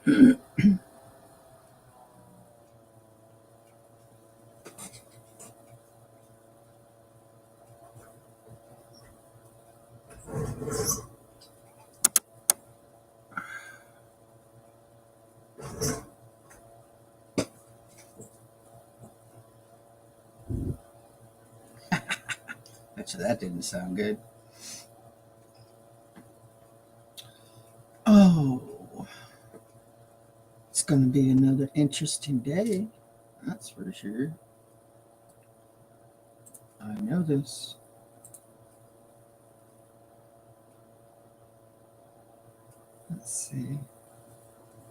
Bet you that didn't sound good. Oh, it's going to be another interesting day. That's for sure. I know this. Let's see.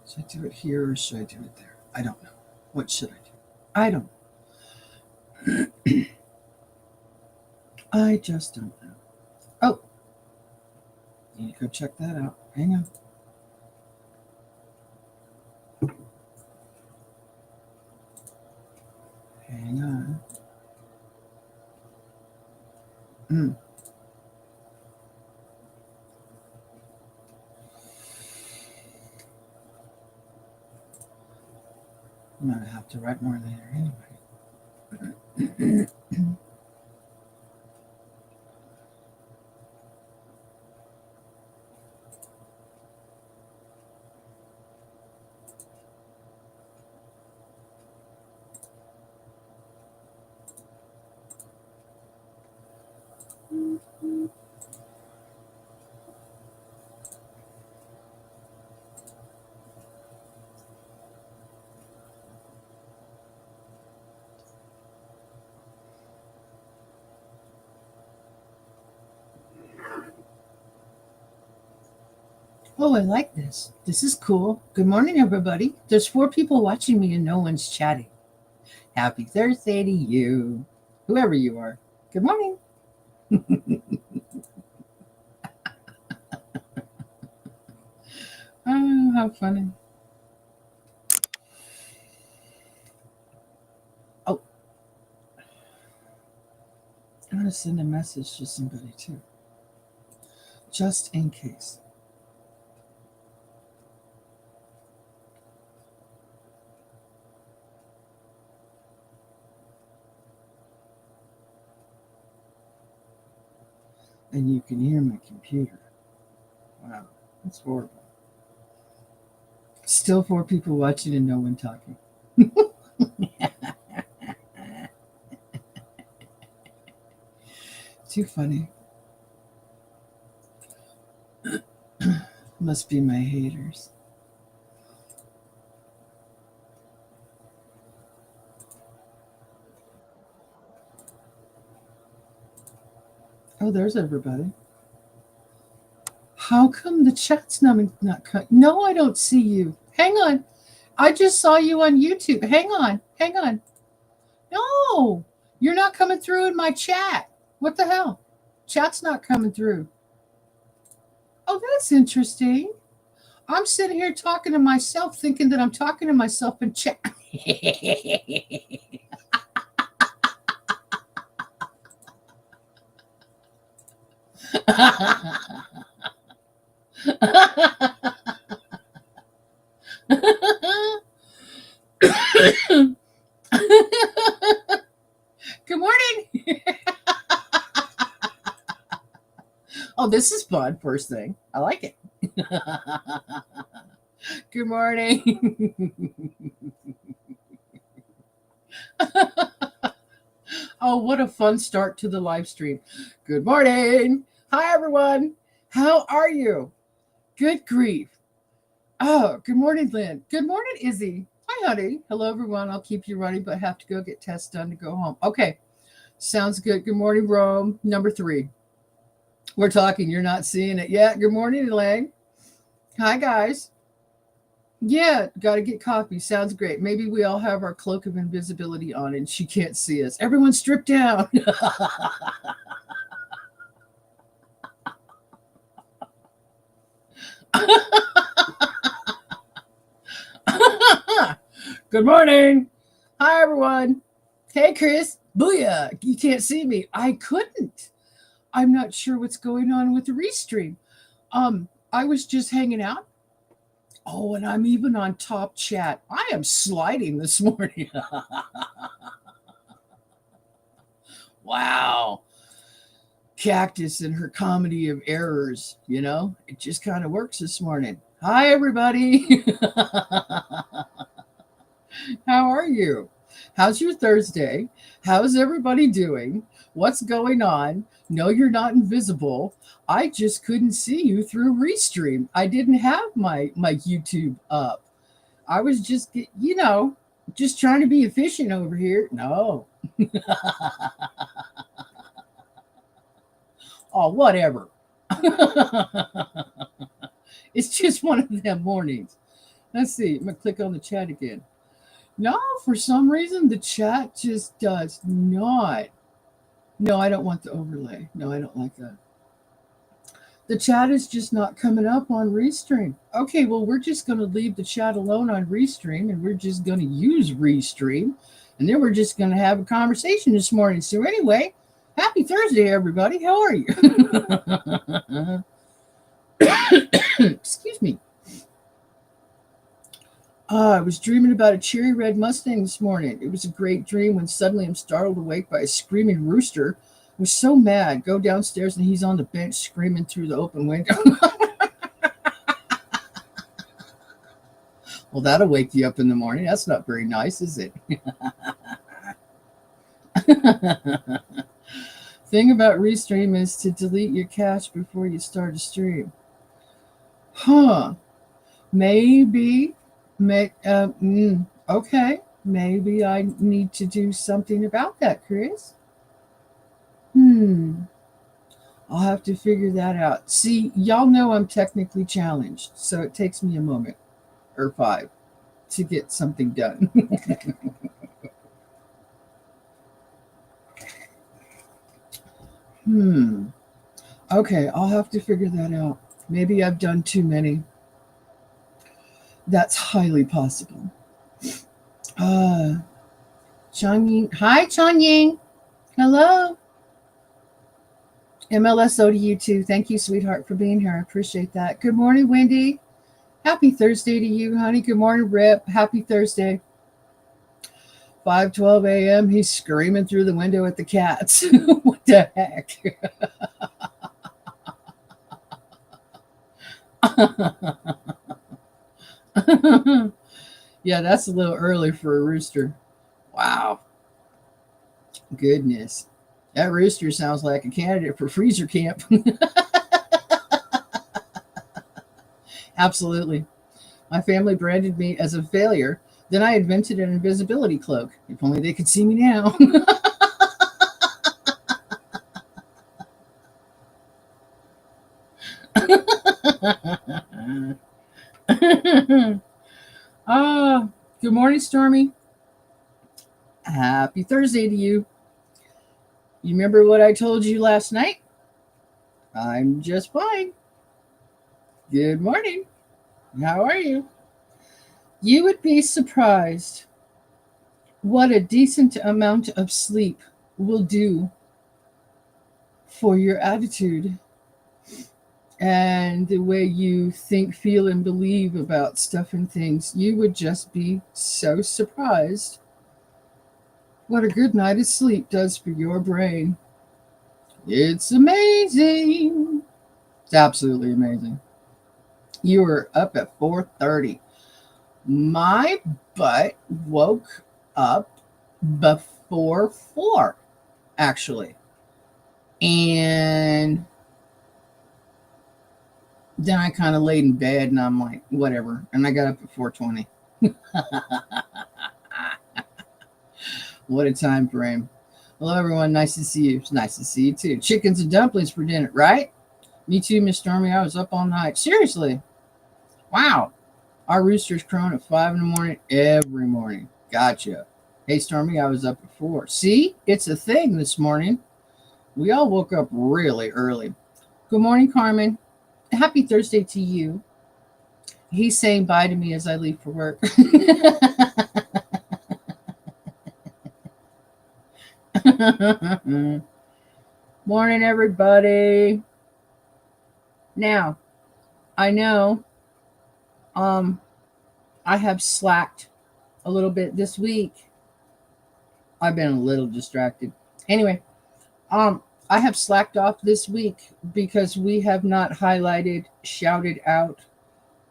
Should I do it here or should I do it there? I don't know. What should I do? I don't. I just don't know. Oh, need to go check that out. Hang on. Hang on. Mm. I'm going to have to write more later anyway. Oh, I like this. This is cool. Good morning, everybody. There's 4 people watching me and no one's chatting. Happy Thursday to you, whoever you are. Good morning. Oh, how funny. Oh, I'm going to send a message to somebody too, just in case. And you can hear my computer. Wow, that's horrible. Still 4 people watching and no one talking. Too funny. Must be my haters. Oh, there's everybody. How come the chat's not cut? No, I don't see you. Hang on. I just saw you on YouTube. Hang on. Hang on. No, you're not coming through in my chat. What the hell? Chat's not coming through. Oh, that's interesting. I'm sitting here talking to myself, thinking that I'm talking to myself in chat. Good morning. Oh, this is fun. First thing. I like it. Good morning. Oh, what a fun start to the live stream. Good morning. Hi, everyone. How are you? Good grief. Oh, good morning, Lynn. Good morning, Izzy. Hi, honey. Hello, everyone. I'll keep you running, but have to go get tests done to go home. Okay. Sounds good. Good morning, Rome. Number 3. We're talking. You're not seeing it yet. Good morning, Elaine. Hi, guys. Yeah, got to get coffee. Sounds great. Maybe we all have our cloak of invisibility on and she can't see us. Everyone stripped down. Good morning. Hi, everyone. Hey, Chris. Booyah. You can't see me. I couldn't. I'm not sure what's going on with the restream. I was just hanging out Oh, and I'm even on top chat. I am sliding this morning. Wow. Cactus and her comedy of errors, it just kind of works this morning. Hi, everybody. How are you? How's your Thursday? How's everybody doing? What's going on? No, you're not invisible. I just couldn't see you through Restream. I didn't have my YouTube up. I was just trying to be efficient over here. No. Oh, whatever. It's just one of them mornings. Let's see. I'm going to click on the chat again. No, for some reason, the chat just does not. No, I don't want the overlay. No, I don't like that. The chat is just not coming up on Restream. Okay, well, we're just going to leave the chat alone on Restream, and we're just going to use Restream. And then we're just going to have a conversation this morning. So anyway, happy Thursday, everybody. How are you? Excuse me. I was dreaming about a cherry red Mustang this morning. It was a great dream when suddenly I'm startled awake by a screaming rooster. I was so mad. Go downstairs and he's on the bench screaming through the open window. Well, that'll wake you up in the morning. That's not very nice, is it? Thing about Restream is to delete your cache before you start a stream. Huh. Maybe. Okay. Maybe I need to do something about that, Chris. I'll have to figure that out. See, y'all know I'm technically challenged, so it takes me a moment or 5 to get something done. Okay, I'll have to figure that out. Maybe I've done too many. That's highly possible. Changying. Hi, Changying. Hello. MLSO to you too. Thank you, sweetheart, for being here. I appreciate that. Good morning, Wendy. Happy Thursday to you, honey. Good morning, Rip. Happy Thursday. 5:12 a.m. He's screaming through the window at the cats. What the heck? Yeah, that's a little early for a rooster. Wow. Goodness. That rooster sounds like a candidate for freezer camp. Absolutely. My family branded me as a failure. Then I invented an invisibility cloak. If only they could see me now. Good morning, Stormy. Happy Thursday to you. You remember what I told you last night? I'm just fine. Good morning. How are you? You would be surprised what a decent amount of sleep will do for your attitude and the way you think, feel, and believe about stuff and things. You would just be so surprised what a good night of sleep does for your brain. It's amazing. It's absolutely amazing. You were up at 4:30. My butt woke up before 4, actually. And then I kind of laid in bed and I'm like, whatever. And I got up at 4:20. What a time frame. Hello, everyone. Nice to see you. It's nice to see you, too. Chickens and dumplings for dinner, right? Me too, Miss Stormy. I was up all night. Seriously. Wow. Our rooster's crowing at 5 in the morning every morning. Gotcha. Hey, Stormy, I was up at 4. See? It's a thing this morning. We all woke up really early. Good morning, Carmen. Happy Thursday to you. He's saying bye to me as I leave for work. Morning, everybody. Now, I know Um, I have slacked a little bit this week. I've been a little distracted. Anyway, um, I have slacked off this week because we have not highlighted, shouted out,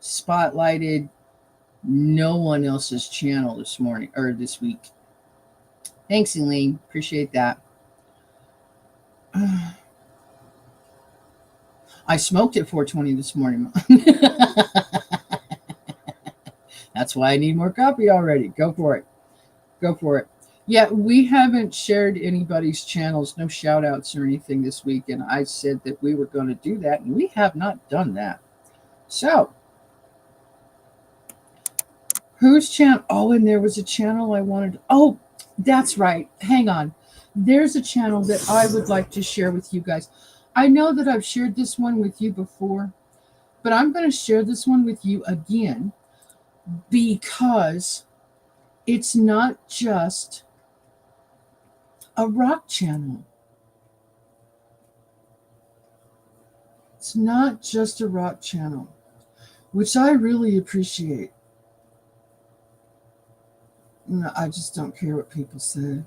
spotlighted no one else's channel this morning or this week. Thanks, Elaine. Appreciate that. I smoked at 4:20 this morning. That's why I need more coffee already. Go for it. Go for it. Yeah, we haven't shared anybody's channels, no shout outs or anything this week. And I said that we were going to do that, and we have not done that. So, whose channel? Oh, and there was a channel I wanted. Oh, that's right. Hang on. There's a channel that I would like to share with you guys. I know that I've shared this one with you before, but I'm going to share this one with you again because it's not just a rock channel. It's not just a rock channel, which I really appreciate. No, I just don't care what people say.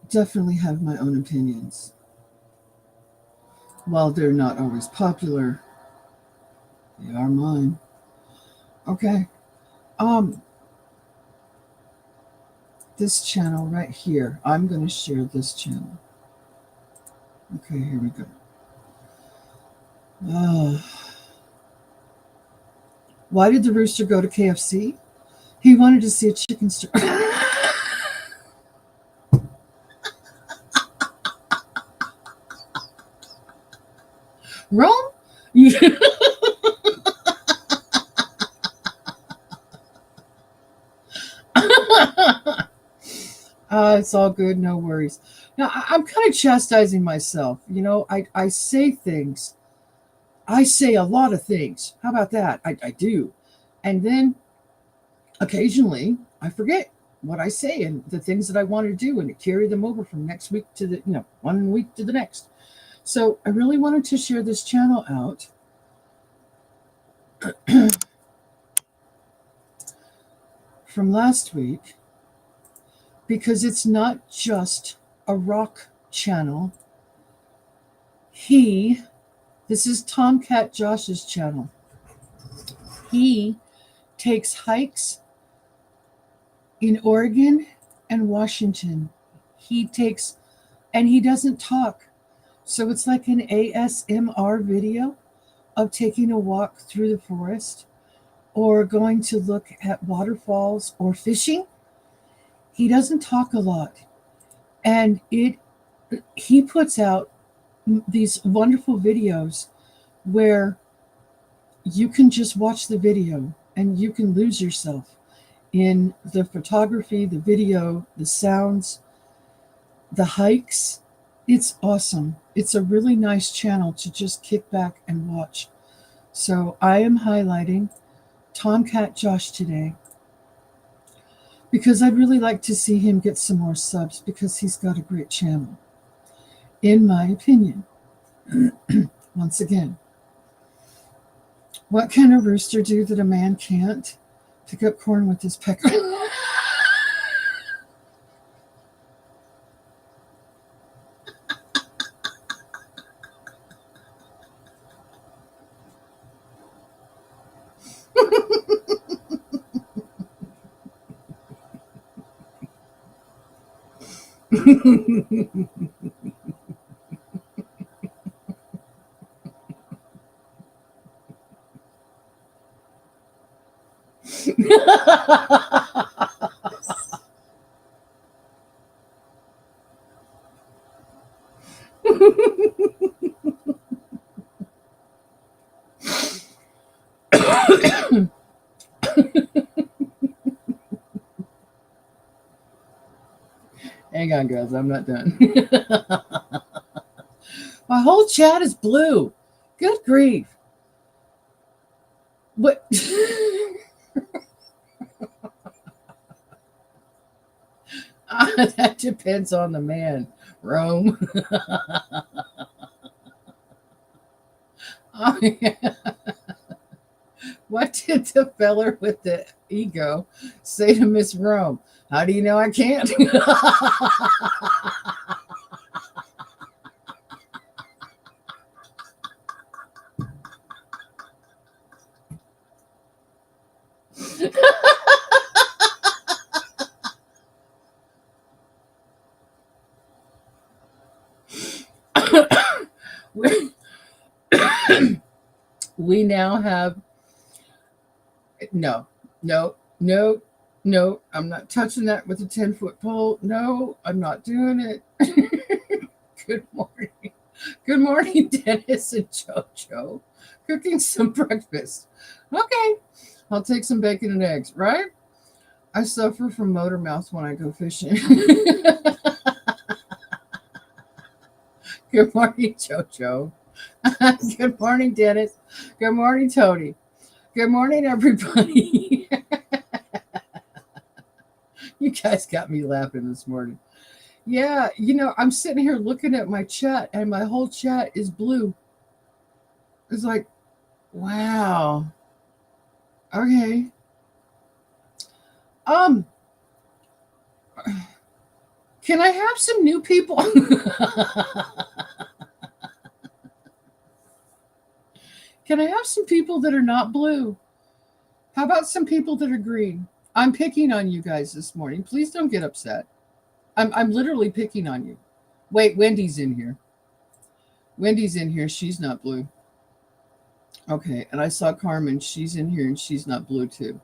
Definitely have my own opinions. While they're not always popular, they are mine. Okay. This channel right here, I'm going to share this channel. Okay, here we go. Why did the rooster go to KFC? He wanted to see a chicken stir. Rome? It's all good, no worries. Now, I'm kind of chastising myself. You know, I say things. I say a lot of things. How about that? I do. And then occasionally I forget what I say and the things that I want to do and carry them over from next week to the, 1 week to the next. So I really wanted to share this channel out. From last week because it's not just a rock channel. This is Tomcat Josh's channel. He takes hikes in Oregon and Washington. And he doesn't talk. So it's like an ASMR video of taking a walk through the forest or going to look at waterfalls or fishing. He doesn't talk a lot. And he puts out these wonderful videos where you can just watch the video and you can lose yourself in the photography, the video, the sounds, the hikes. It's awesome. It's a really nice channel to just kick back and watch. So I am highlighting Tomcat Josh today because I'd really like to see him get some more subs because he's got a great channel, in my opinion. Once again, what can a rooster do that a man can't? Pick up corn with his pecker. Hang on, guys. I'm not done. My whole chat is blue. Good grief. What? That depends on the man, Rome. Oh, yeah. What did the feller with the ego say to Miss Rome? How do you know I can't? we we now have no, no, no, no. I'm not touching that with a 10-foot pole. No, I'm not doing it. Good morning. Good morning, Dennis and JoJo. Cooking some breakfast. Okay, I'll take some bacon and eggs, right? I suffer from motor mouth when I go fishing. Good morning, JoJo. Good morning, Dennis. Good morning, Tony. Good morning, everybody. You guys got me laughing this morning. Yeah, I'm sitting here looking at my chat, and my whole chat is blue. It's like, wow. Okay. Um, can I have some new people? Can I have some people that are not blue? How about some people that are green? I'm picking on you guys this morning. Please don't get upset. I'm literally picking on you. Wait, Wendy's in here. Wendy's in here. She's not blue. Okay, and I saw Carmen. She's in here and she's not blue too.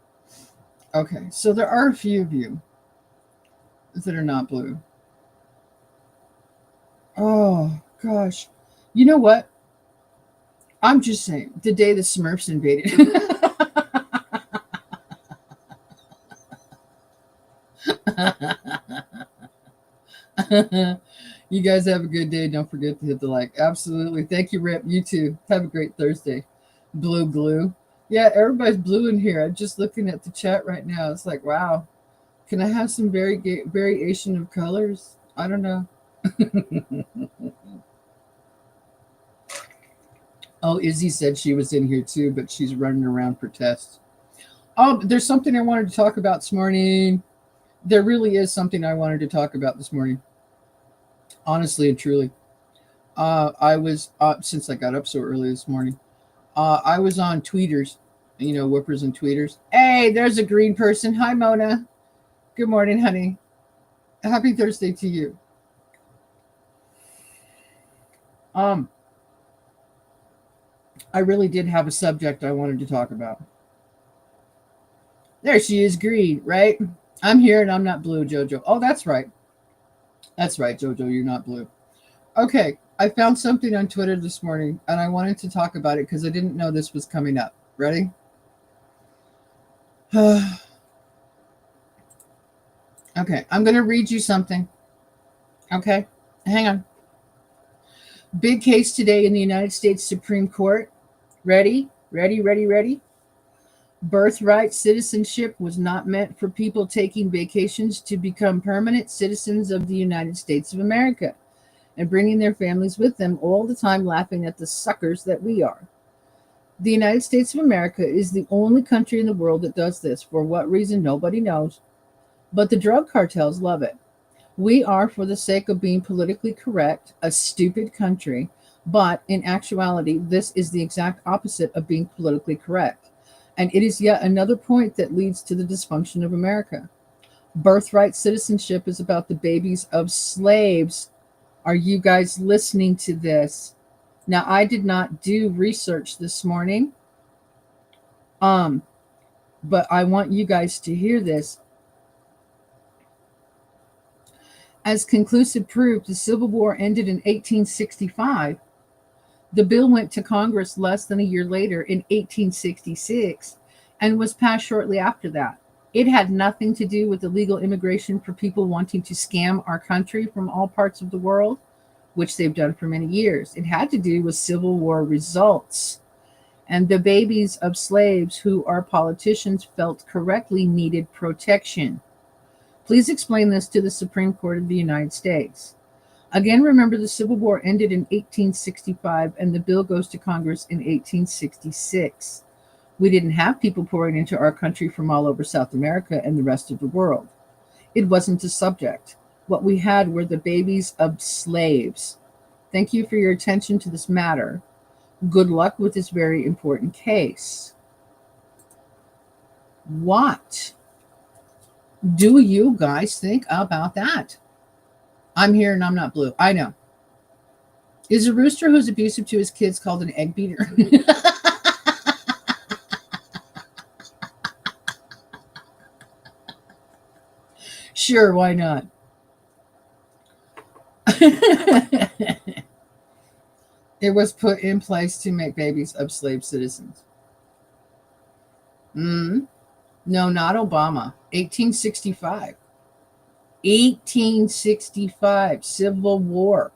Okay, so there are a few of you that are not blue. Oh gosh. You know what? I'm just saying, the day the Smurfs invaded. You guys have a good day. Don't forget to hit the like. Absolutely. Thank you, Rip. You too. Have a great Thursday. Blue glue. Yeah, everybody's blue in here. I'm just looking at the chat right now. It's like, wow. Can I have some variation of colors? I don't know. Oh, Izzy said she was in here too, but she's running around for tests. Oh, there's something I wanted to talk about this morning. There really is something I wanted to talk about this morning. Honestly and truly. I was, since I got up so early this morning, I was on tweeters, Whoopers and tweeters. Hey, there's a green person. Hi, Mona. Good morning, honey. Happy Thursday to you. I really did have a subject I wanted to talk about. There she is, green, right? I'm here and I'm not blue, Jojo. Oh, that's right. That's right, Jojo. You're not blue. Okay, I found something on Twitter this morning and I wanted to talk about it because I didn't know this was coming up. Ready? Okay, I'm going to read you something. Okay, hang on. Big case today in the United States Supreme Court. Ready? Ready, ready, ready? Birthright citizenship was not meant for people taking vacations to become permanent citizens of the United States of America and bringing their families with them all the time, laughing at the suckers that we are. The United States of America is the only country in the world that does this. For what reason, nobody knows. But the drug cartels love it. We are, for the sake of being politically correct, a stupid country. But in actuality, this is the exact opposite of being politically correct. And it is yet another point that leads to the dysfunction of America. Birthright citizenship is about the babies of slaves. Are you guys listening to this? Now, I did not do research this morning, but I want you guys to hear this. As conclusive proof, the Civil War ended in 1865. The bill went to Congress less than a year later in 1866 and was passed shortly after that. It had nothing to do with illegal immigration for people wanting to scam our country from all parts of the world, which they've done for many years. It had to do with Civil War results. And the babies of slaves who our politicians felt correctly needed protection. Please explain this to the Supreme Court of the United States. Again, remember the Civil War ended in 1865 and the bill goes to Congress in 1866. We didn't have people pouring into our country from all over South America and the rest of the world. It wasn't a subject. What we had were the babies of slaves. Thank you for your attention to this matter. Good luck with this very important case. What do you guys think about that? I'm here and I'm not blue. I know. Is a rooster who's abusive to his kids called an egg beater? Sure, why not? It was put in place to make babies of slave citizens. Mm, no, not Obama. 1865. 1865. Civil War.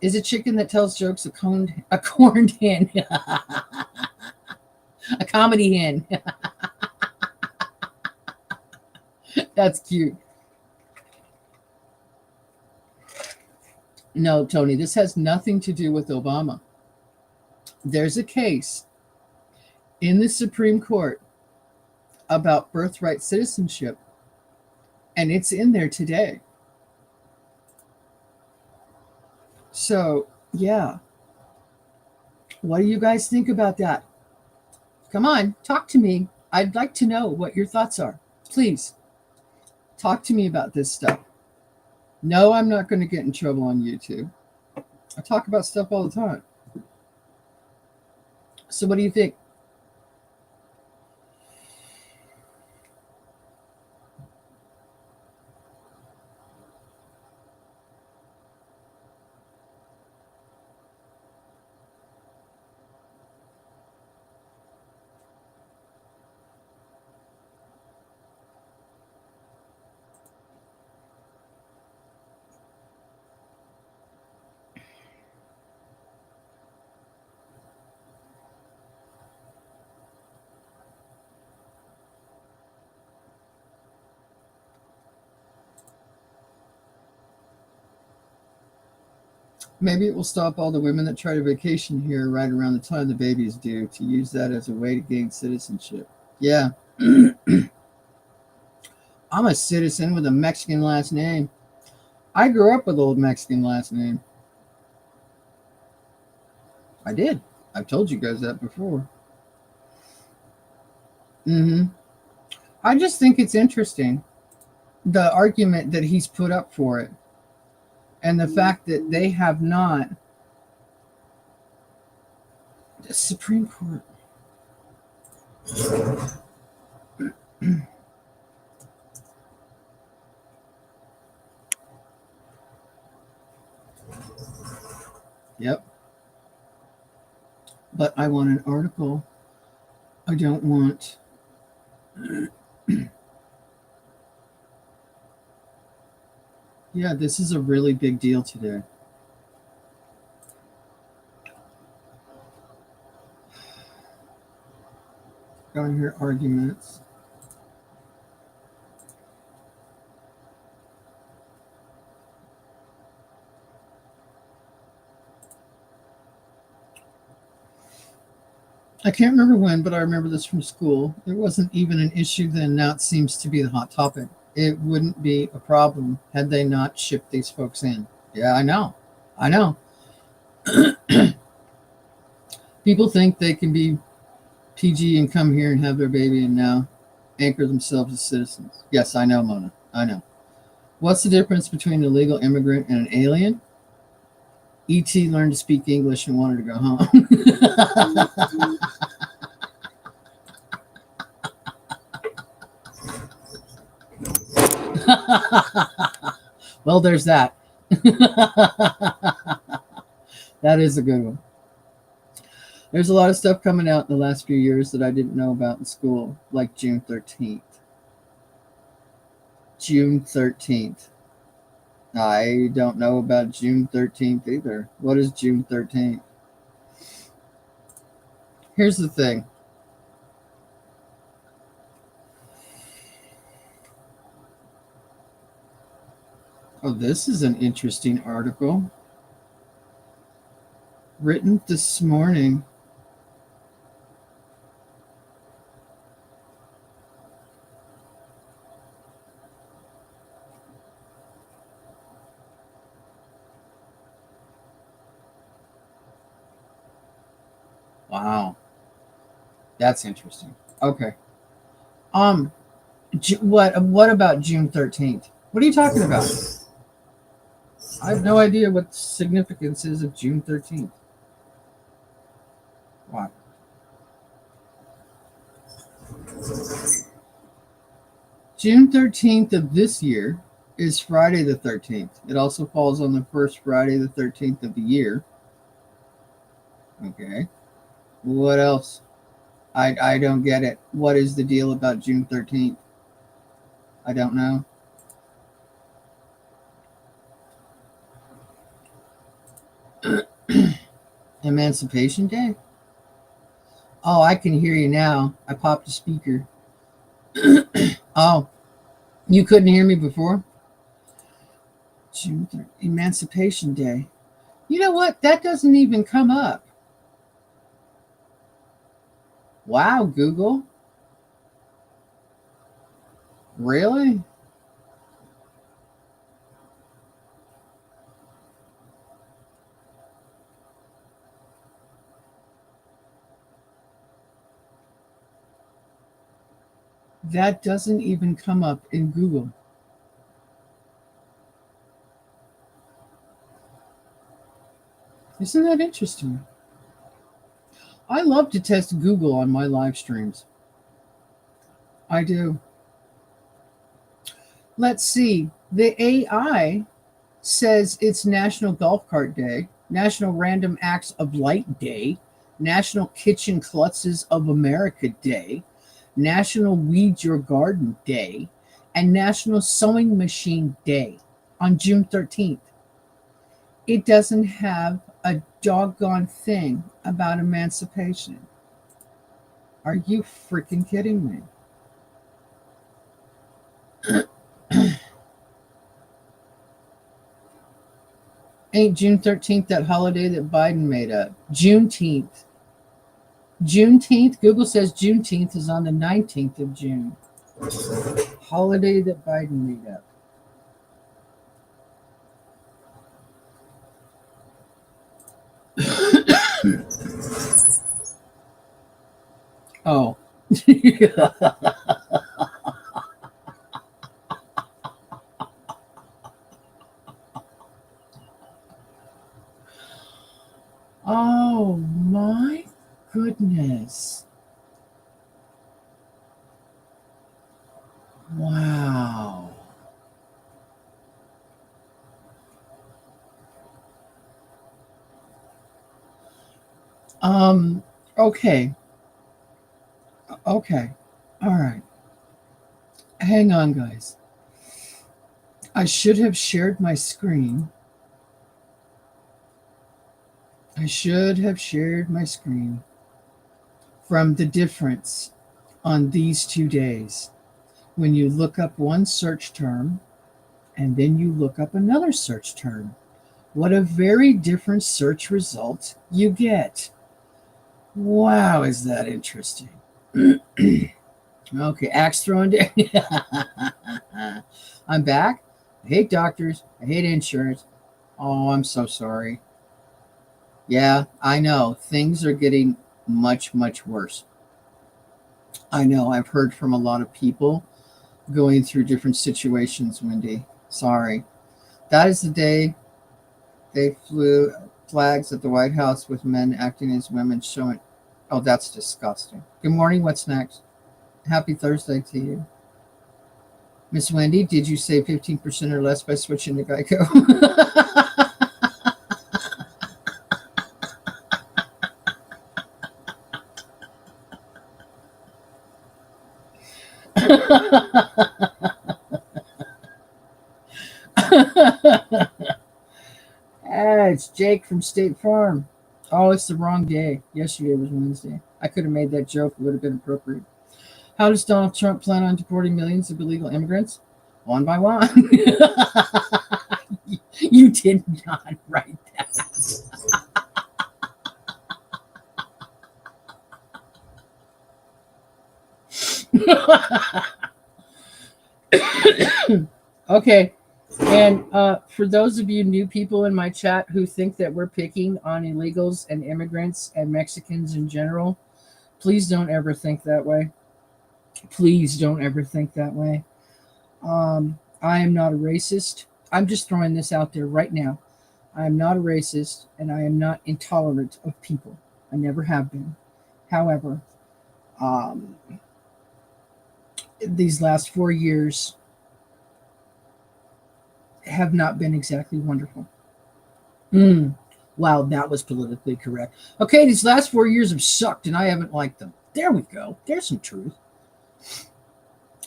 Is a chicken that tells jokes a corned hen? A comedy hen. That's cute. No, Tony, this has nothing to do with Obama. There's a case in the Supreme Court about birthright citizenship, and it's in there today. So, yeah. What do you guys think about that? Come on, talk to me. I'd like to know what your thoughts are. Please, talk to me about this stuff. No, I'm not going to get in trouble on YouTube. I talk about stuff all the time. So, what do you think? Maybe it will stop all the women that try to vacation here right around the time the babies do to use that as a way to gain citizenship. Yeah. I'm a citizen with a Mexican last name. I grew up with old Mexican last name. I did. I've told you guys that before. Hmm. I just think it's interesting the argument that he's put up for it and the fact that they have not. The Supreme Court. Yep. But I want an article. I don't want. Yeah, this is a really big deal today. Down here, arguments. I can't remember when, but I remember this from school. It wasn't even an issue then. Now it seems to be the hot topic. It wouldn't be a problem had they not shipped these folks in. Yeah, I know. I know. People think they can be PG and come here and have their baby and now anchor themselves as citizens. Yes, I know, Mona. I know. What's the difference between a legal immigrant and an alien? E.T. learned to speak English and wanted to go home. Well, there's that. That is a good one. There's a lot of stuff coming out in the last few years that I didn't know about in school, like June 13th. June 13th. I don't know about June 13th either. What is June 13th? Here's the thing. Oh, this is an interesting article written this morning. Wow, that's interesting. Okay. Um, what about June 13th? What are you talking about? I have no idea what the significance is of June 13th. Wow. June 13th of this year is Friday the 13th. It also falls on the first Friday the 13th of the year. Okay. What else? I don't get it. What is the deal about June 13th? I don't know. Emancipation Day? Oh, I can hear you now. I popped a speaker. Oh, you couldn't hear me before? June 3rd, Emancipation Day. You know what? That doesn't even come up. Wow, Google. Really? That doesn't even come up in Google. Isn't that interesting? I love to test Google on my live streams. I do. Let's see. The AI says it's National Golf Cart Day, National Random Acts of Light Day, National Kitchen Klutzes of America Day, National Weed Your Garden Day, and National Sewing Machine Day on June 13th. It doesn't have a doggone thing about emancipation. Are you freaking kidding me? Ain't June 13th that holiday that Biden made up? Juneteenth. Juneteenth, Google says Juneteenth is on the 19th of June. Holiday that Biden made up. Oh. Oh my goodness. Wow. Um, okay. Okay. All right. Hang on, guys. I should have shared my screen. I should have shared my screen from the difference on these 2 days. When you look up one search term and then you look up another search term, what a very different search result you get. Wow, is that interesting? Okay, axe throwing down. I'm back. I hate doctors. I hate insurance. Oh, I'm so sorry. Yeah, I know. Things are getting much, much worse. I know. I've heard from a lot of people going through different situations, Wendy. Sorry. That is the day they flew flags at the White House with men acting as women showing. Oh, that's disgusting. Good morning. What's next? Happy Thursday to you. Miss Wendy, did you save 15% or less by switching to Geico? It's Jake from State Farm. Oh, it's the wrong day. Yesterday was Wednesday. I could have made that joke. It would have been appropriate. How does Donald Trump plan on deporting millions of illegal immigrants? One by one. You did not write that. Okay. And for those of you new people in my chat who think that we're picking on illegals and immigrants and Mexicans in general, please don't ever think that way. Please don't ever think that way. I am not a racist. I'm just throwing this out there right now. I am not a racist and I am not intolerant of people. I never have been. However, um, these last 4 years have not been exactly wonderful. Mm. Wow, that was politically correct. Okay, these last 4 years have sucked and I haven't liked them. There we go. There's some truth.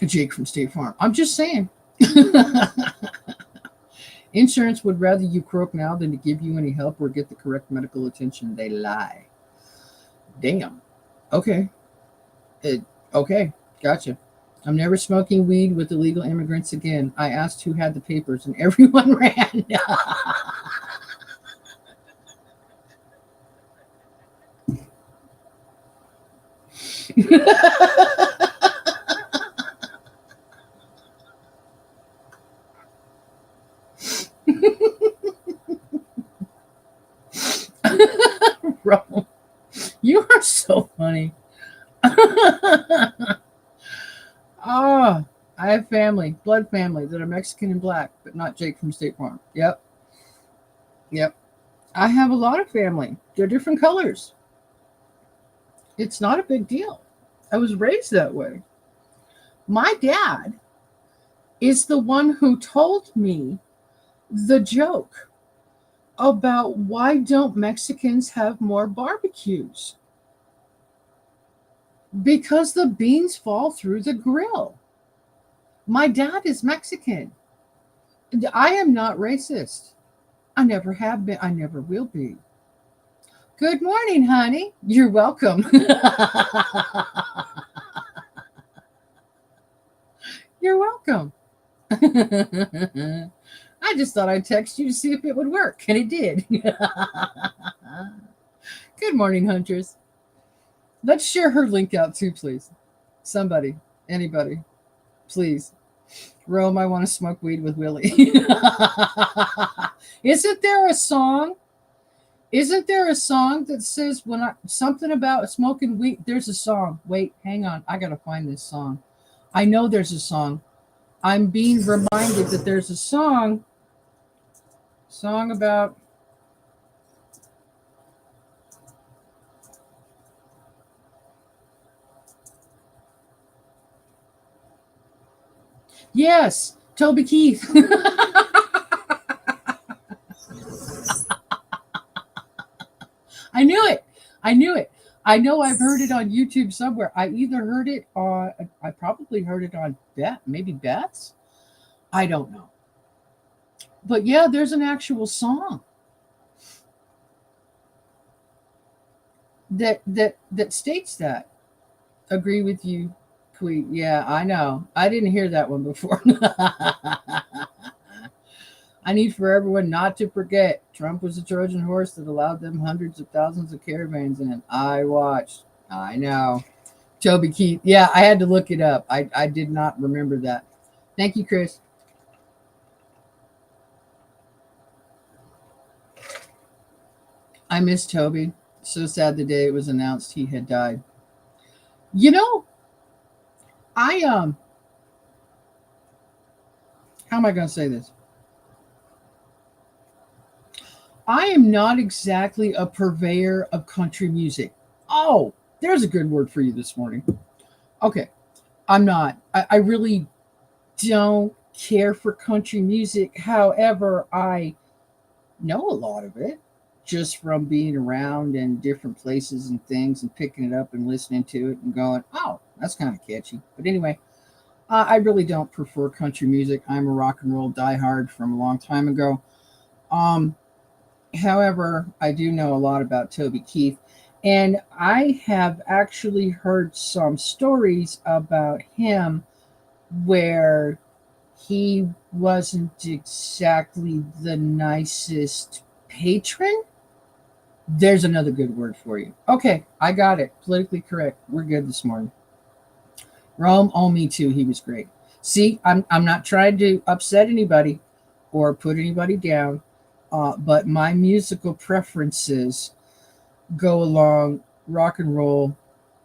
Jake from State Farm. I'm just saying. Insurance would rather you croak now than to give you any help or get the correct medical attention. They lie. Damn. Okay. Okay. Gotcha. I'm never smoking weed with illegal immigrants again. I asked who had the papers and everyone ran. Bro, you are so funny. Oh, I have family, blood family that are Mexican and black, but not Jake from State Farm. Yep. Yep. I have a lot of family. They're different colors. It's not a big deal. I was raised that way. My dad is the one who told me the joke about why don't Mexicans have more barbecues? Because the beans fall through the grill. My dad is Mexican. I am not racist. I never have been. I never will be. Good morning, honey. You're welcome. You're welcome. I just thought I'd text you to see if it would work, and it did. Good morning, hunters. Let's share her link out too, please. Somebody, anybody, please. Rome, I want to smoke weed with Willie. Isn't there a song? Isn't there a song that says something about smoking weed? There's a song. Wait, hang on. I gotta find this song. I know there's a song. I'm being reminded that there's a song about. Yes, Toby Keith. I knew it. I knew it. I know I've heard it on YouTube somewhere. I either heard it on, I probably heard it on maybe Beth's. I don't know. But yeah, there's an actual song that states that. Agree with you, Queen. Yeah, I know. I didn't hear that one before. I need for everyone not to forget Trump was a Trojan horse that allowed them hundreds of thousands of caravans in. I watched. I know. Toby Keith. Yeah, I had to look it up. I did not remember that. Thank you, Chris. I miss Toby. So sad the day it was announced he had died. You know, I how am I going to say this? I am not exactly a purveyor of country music. Oh, there's a good word for you this morning. Okay, I'm not. I really don't care for country music. However, I know a lot of it just from being around in different places and things and picking it up and listening to it and going, oh, that's kind of catchy. But anyway, I really don't prefer country music. I'm a rock and roll diehard from a long time ago. However, I do know a lot about Toby Keith, and I have actually heard some stories about him where he wasn't exactly the nicest patron. There's another good word for you. Okay, I got it. Politically correct. We're good this morning. Rome, oh, me too. He was great. See, I'm not trying to upset anybody or put anybody down, but my musical preferences go along rock and roll,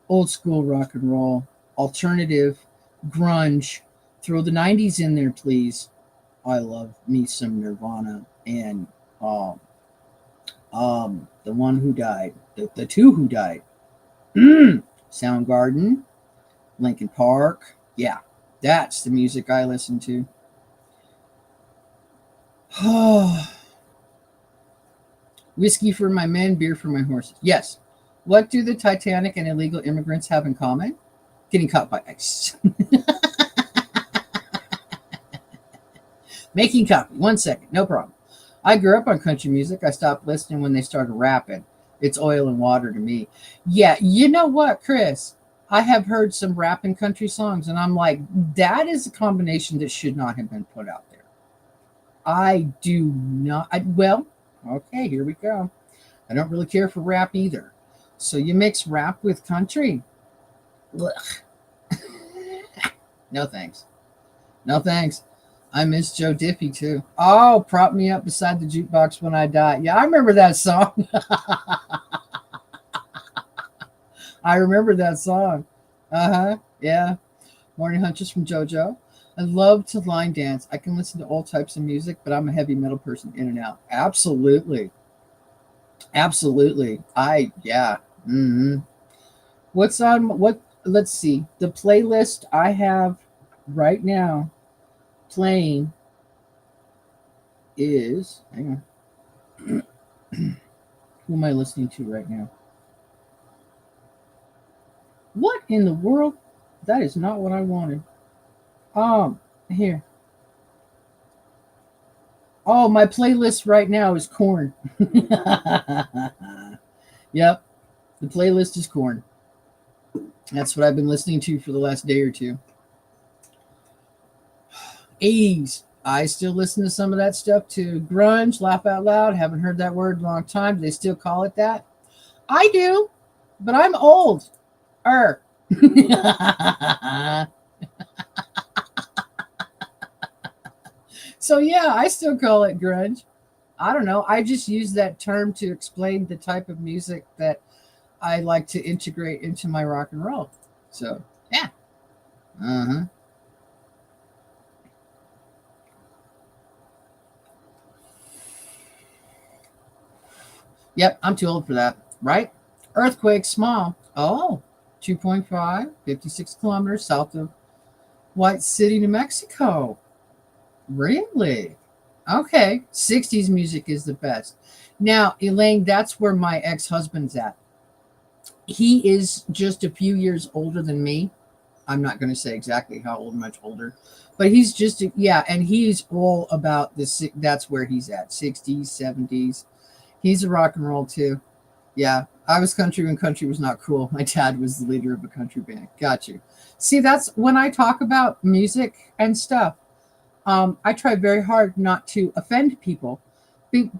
old school rock and roll, alternative, grunge. Throw the 90s in there, please. I love me some Nirvana and um, the one who died, the two who died. Soundgarden, Linkin Park. Yeah, that's the music I listen to. Whiskey for my men, beer for my horses. Yes. What do the Titanic and illegal immigrants have in common? Getting caught by ice. Making coffee. 1 second. No problem. I grew up on country music. I stopped listening when they started rapping. It's oil and water to me. Yeah, you know what, Chris? I have heard some rap and country songs, and I'm like, that is a combination that should not have been put out there. I do not. Well, okay, here we go. I don't really care for rap either. So you mix rap with country? Ugh. No thanks. No thanks. I miss Joe Diffie too. Oh, prop me up beside the jukebox when I die. Yeah, I remember that song. I remember that song. Uh-huh. Yeah. Morning Huntress from JoJo. I love to line dance. I can listen to all types of music, but I'm a heavy metal person in and out. Absolutely. Absolutely. Yeah. What's on what let's see. The playlist I have right now playing is hang on. Who am I listening to right now? What in the world? That is not what I wanted. Here. Oh, my playlist right now is Corn. Yep, the playlist is Corn. That's what I've been listening to for the last day or two. 80s. I still listen to some of that stuff too. Grunge, laugh out loud. Haven't heard that word in a long time. Do they still call it that? I do, but I'm old. So yeah, I still call it grunge. I don't know. I just use that term to explain the type of music that I like to integrate into my rock and roll. So yeah. Uh-huh. Yep, I'm too old for that. Right? Earthquake small. Oh, 2.5, 56 kilometers south of White City, New Mexico. Really? Okay. 60s music is the best. Now, Elaine, that's where my ex husband's at. He is just a few years older than me. I'm not going to say exactly how old, much older, but he's just, yeah, and he's all about this. That's where he's at 60s, 70s. He's a rock and roll too. Yeah, I was country when country was not cool. My dad was the leader of a country band. Got you. See, that's when I talk about music and stuff. I try very hard not to offend people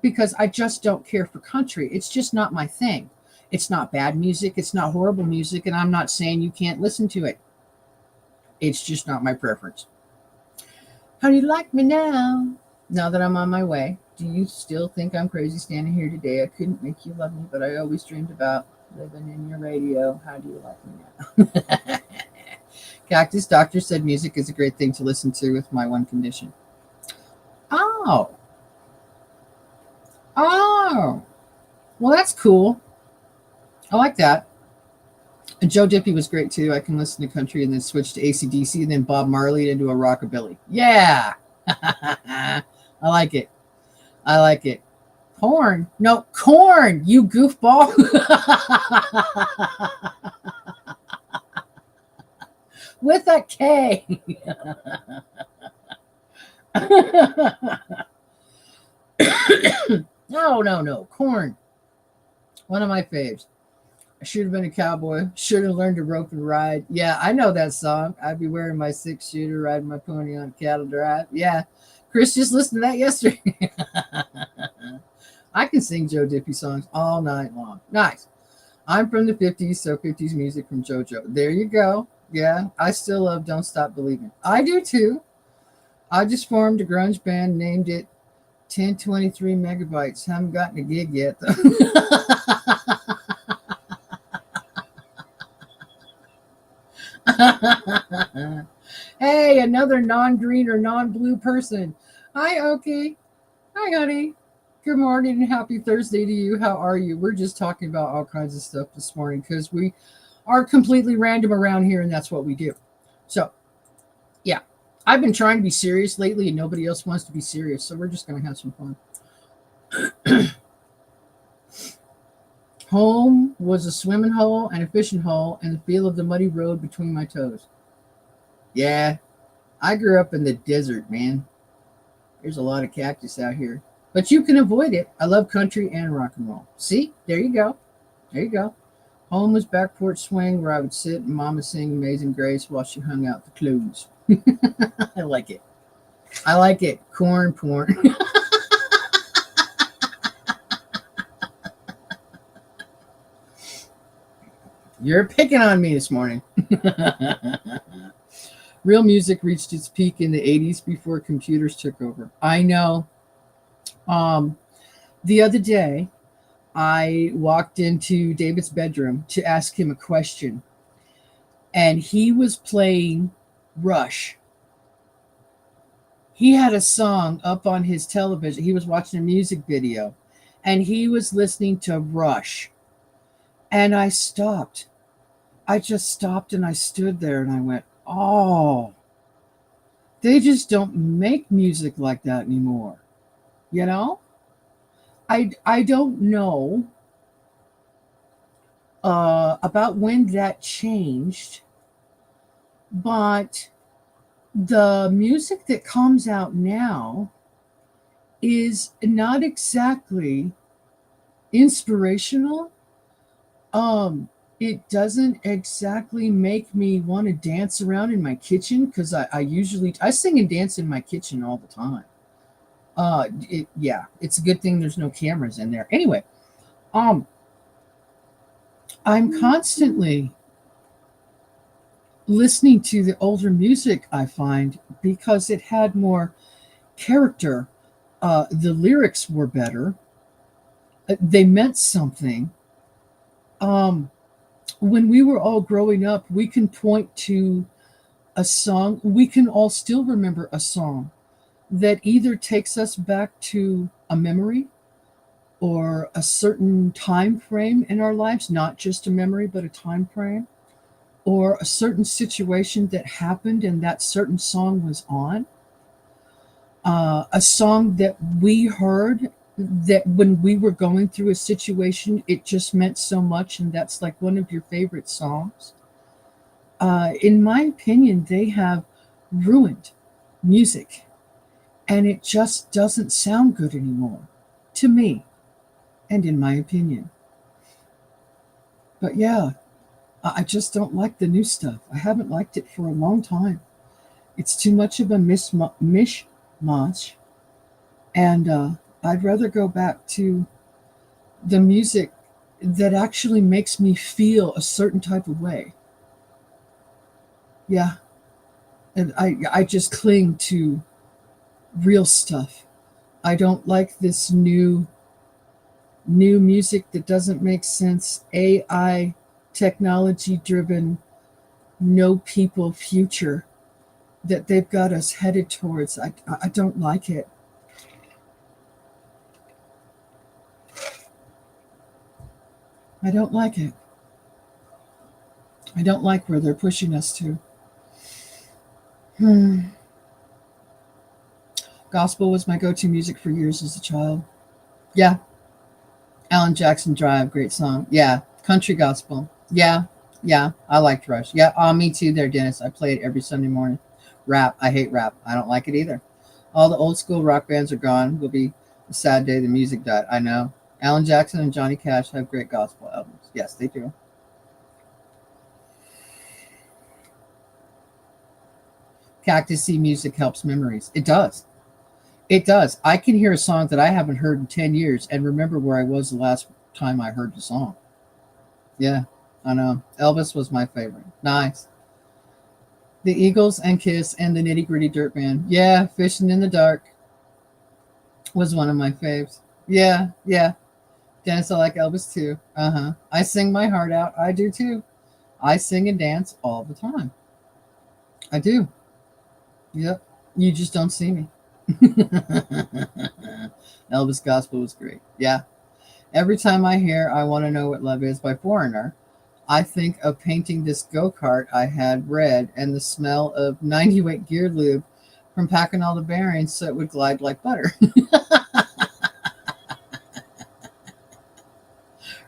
because I just don't care for country. It's just not my thing. It's not bad music. It's not horrible music. And I'm not saying you can't listen to it. It's just not my preference. How do you like me now? Now that I'm on my way, do you still think I'm crazy standing here today? I couldn't make you love me, but I always dreamed about living in your radio. How do you like me now? Cactus Doctor said music is a great thing to listen to with my one condition. Oh. Oh. Well, that's cool. I like that. And Joe Dippy was great too. I can listen to country and then switch to ACDC and then Bob Marley into a rockabilly. Yeah. I like it. I like it. Corn. No, corn, you goofball. With a K. No, no, no. Corn. One of my faves. I should have been a cowboy. Should have learned to rope and ride. Yeah, I know that song. I'd be wearing my 6-shooter, riding my pony on cattle drive. Yeah. Chris just listened to that yesterday. I can sing Joe Diffie songs all night long. Nice. I'm from the 50s, so 50s music from JoJo. There you go. Yeah, I still love Don't Stop Believing. I do too. I just formed a grunge band, named it 1023 Megabytes. Haven't gotten a gig yet, though. Hey, another non-green or non-blue person. Hi, Oki. Hi, honey. Good morning and happy Thursday to you. How are you? We're just talking about all kinds of stuff this morning because we are completely random around here, and that's what we do. So, yeah, I've been trying to be serious lately, and nobody else wants to be serious, so we're just going to have some fun. Home was a swimming hole and a fishing hole and the feel of the muddy road between my toes. Yeah, I grew up in the desert, man. There's a lot of cactus out here. But you can avoid it. I love country and rock and roll. See? There you go. There you go. Home was back porch swing where I would sit and Mama sing Amazing Grace while she hung out the clothes. I like it. I like it. Corn porn. You're picking on me this morning. Real music reached its peak in the 80s before computers took over. I know. The other day, I walked into David's bedroom to ask him a question, and he was playing Rush. He had a song up on his television. He was watching a music video, and he was listening to Rush. And I stopped. I just stopped and I stood there and I went, oh, they just don't make music like that anymore. You know? I don't know about when that changed, but the music that comes out now is not exactly inspirational. It doesn't exactly make me want to dance around in my kitchen because I usually I sing and dance in my kitchen all the time. Yeah, it's a good thing there's no cameras in there. Anyway, um, I'm constantly listening to the older music I find because it had more character. The lyrics were better. They meant something. Um, when we were all growing up, we can point to a song. We can all still remember a song that either takes us back to a memory or a certain time frame in our lives, not just a memory, but a time frame, or a certain situation that happened and that certain song was on. A song that we heard that when we were going through a situation, it just meant so much, and that's like one of your favorite songs. In my opinion, they have ruined music, and it just doesn't sound good anymore to me, and in my opinion. But yeah, I just don't like the new stuff. I haven't liked it for a long time. It's too much of a mishmash, and I'd rather go back to the music that actually makes me feel a certain type of way. Yeah, and I just cling to real stuff. I don't like this new music that doesn't make sense. AI technology driven, no people future that they've got us headed towards. I don't like it. I don't like it. I don't like where they're pushing us to. Hmm. Gospel was my go-to music for years as a child. Yeah, Alan Jackson Drive, great song. Yeah, country gospel. Yeah, yeah, I liked Rush. Yeah, me too there, Dennis. I play it every Sunday morning. Rap, I hate rap. I don't like it either. All the old school rock bands are gone. Will be a sad day the music died. I know. Alan Jackson and Johnny Cash have great gospel albums. Yes, they do. Cactus Sea music helps memories. It does. It does. I can hear a song that I haven't heard in 10 years and remember where I was the last time I heard the song. Yeah, I know. Elvis was my favorite. Nice. The Eagles and Kiss and the Nitty Gritty Dirt Band. Yeah, Fishing in the Dark was one of my faves. Yeah, yeah. Dennis, I like Elvis too. Uh huh. I sing my heart out. I do too. I sing and dance all the time. I do. Yep. You just don't see me. Elvis Gospel was great. Yeah. Every time I hear I Want to Know What Love Is by Foreigner, I think of painting this go kart I had red and the smell of 90 weight gear lube from packing all the bearings so it would glide like butter.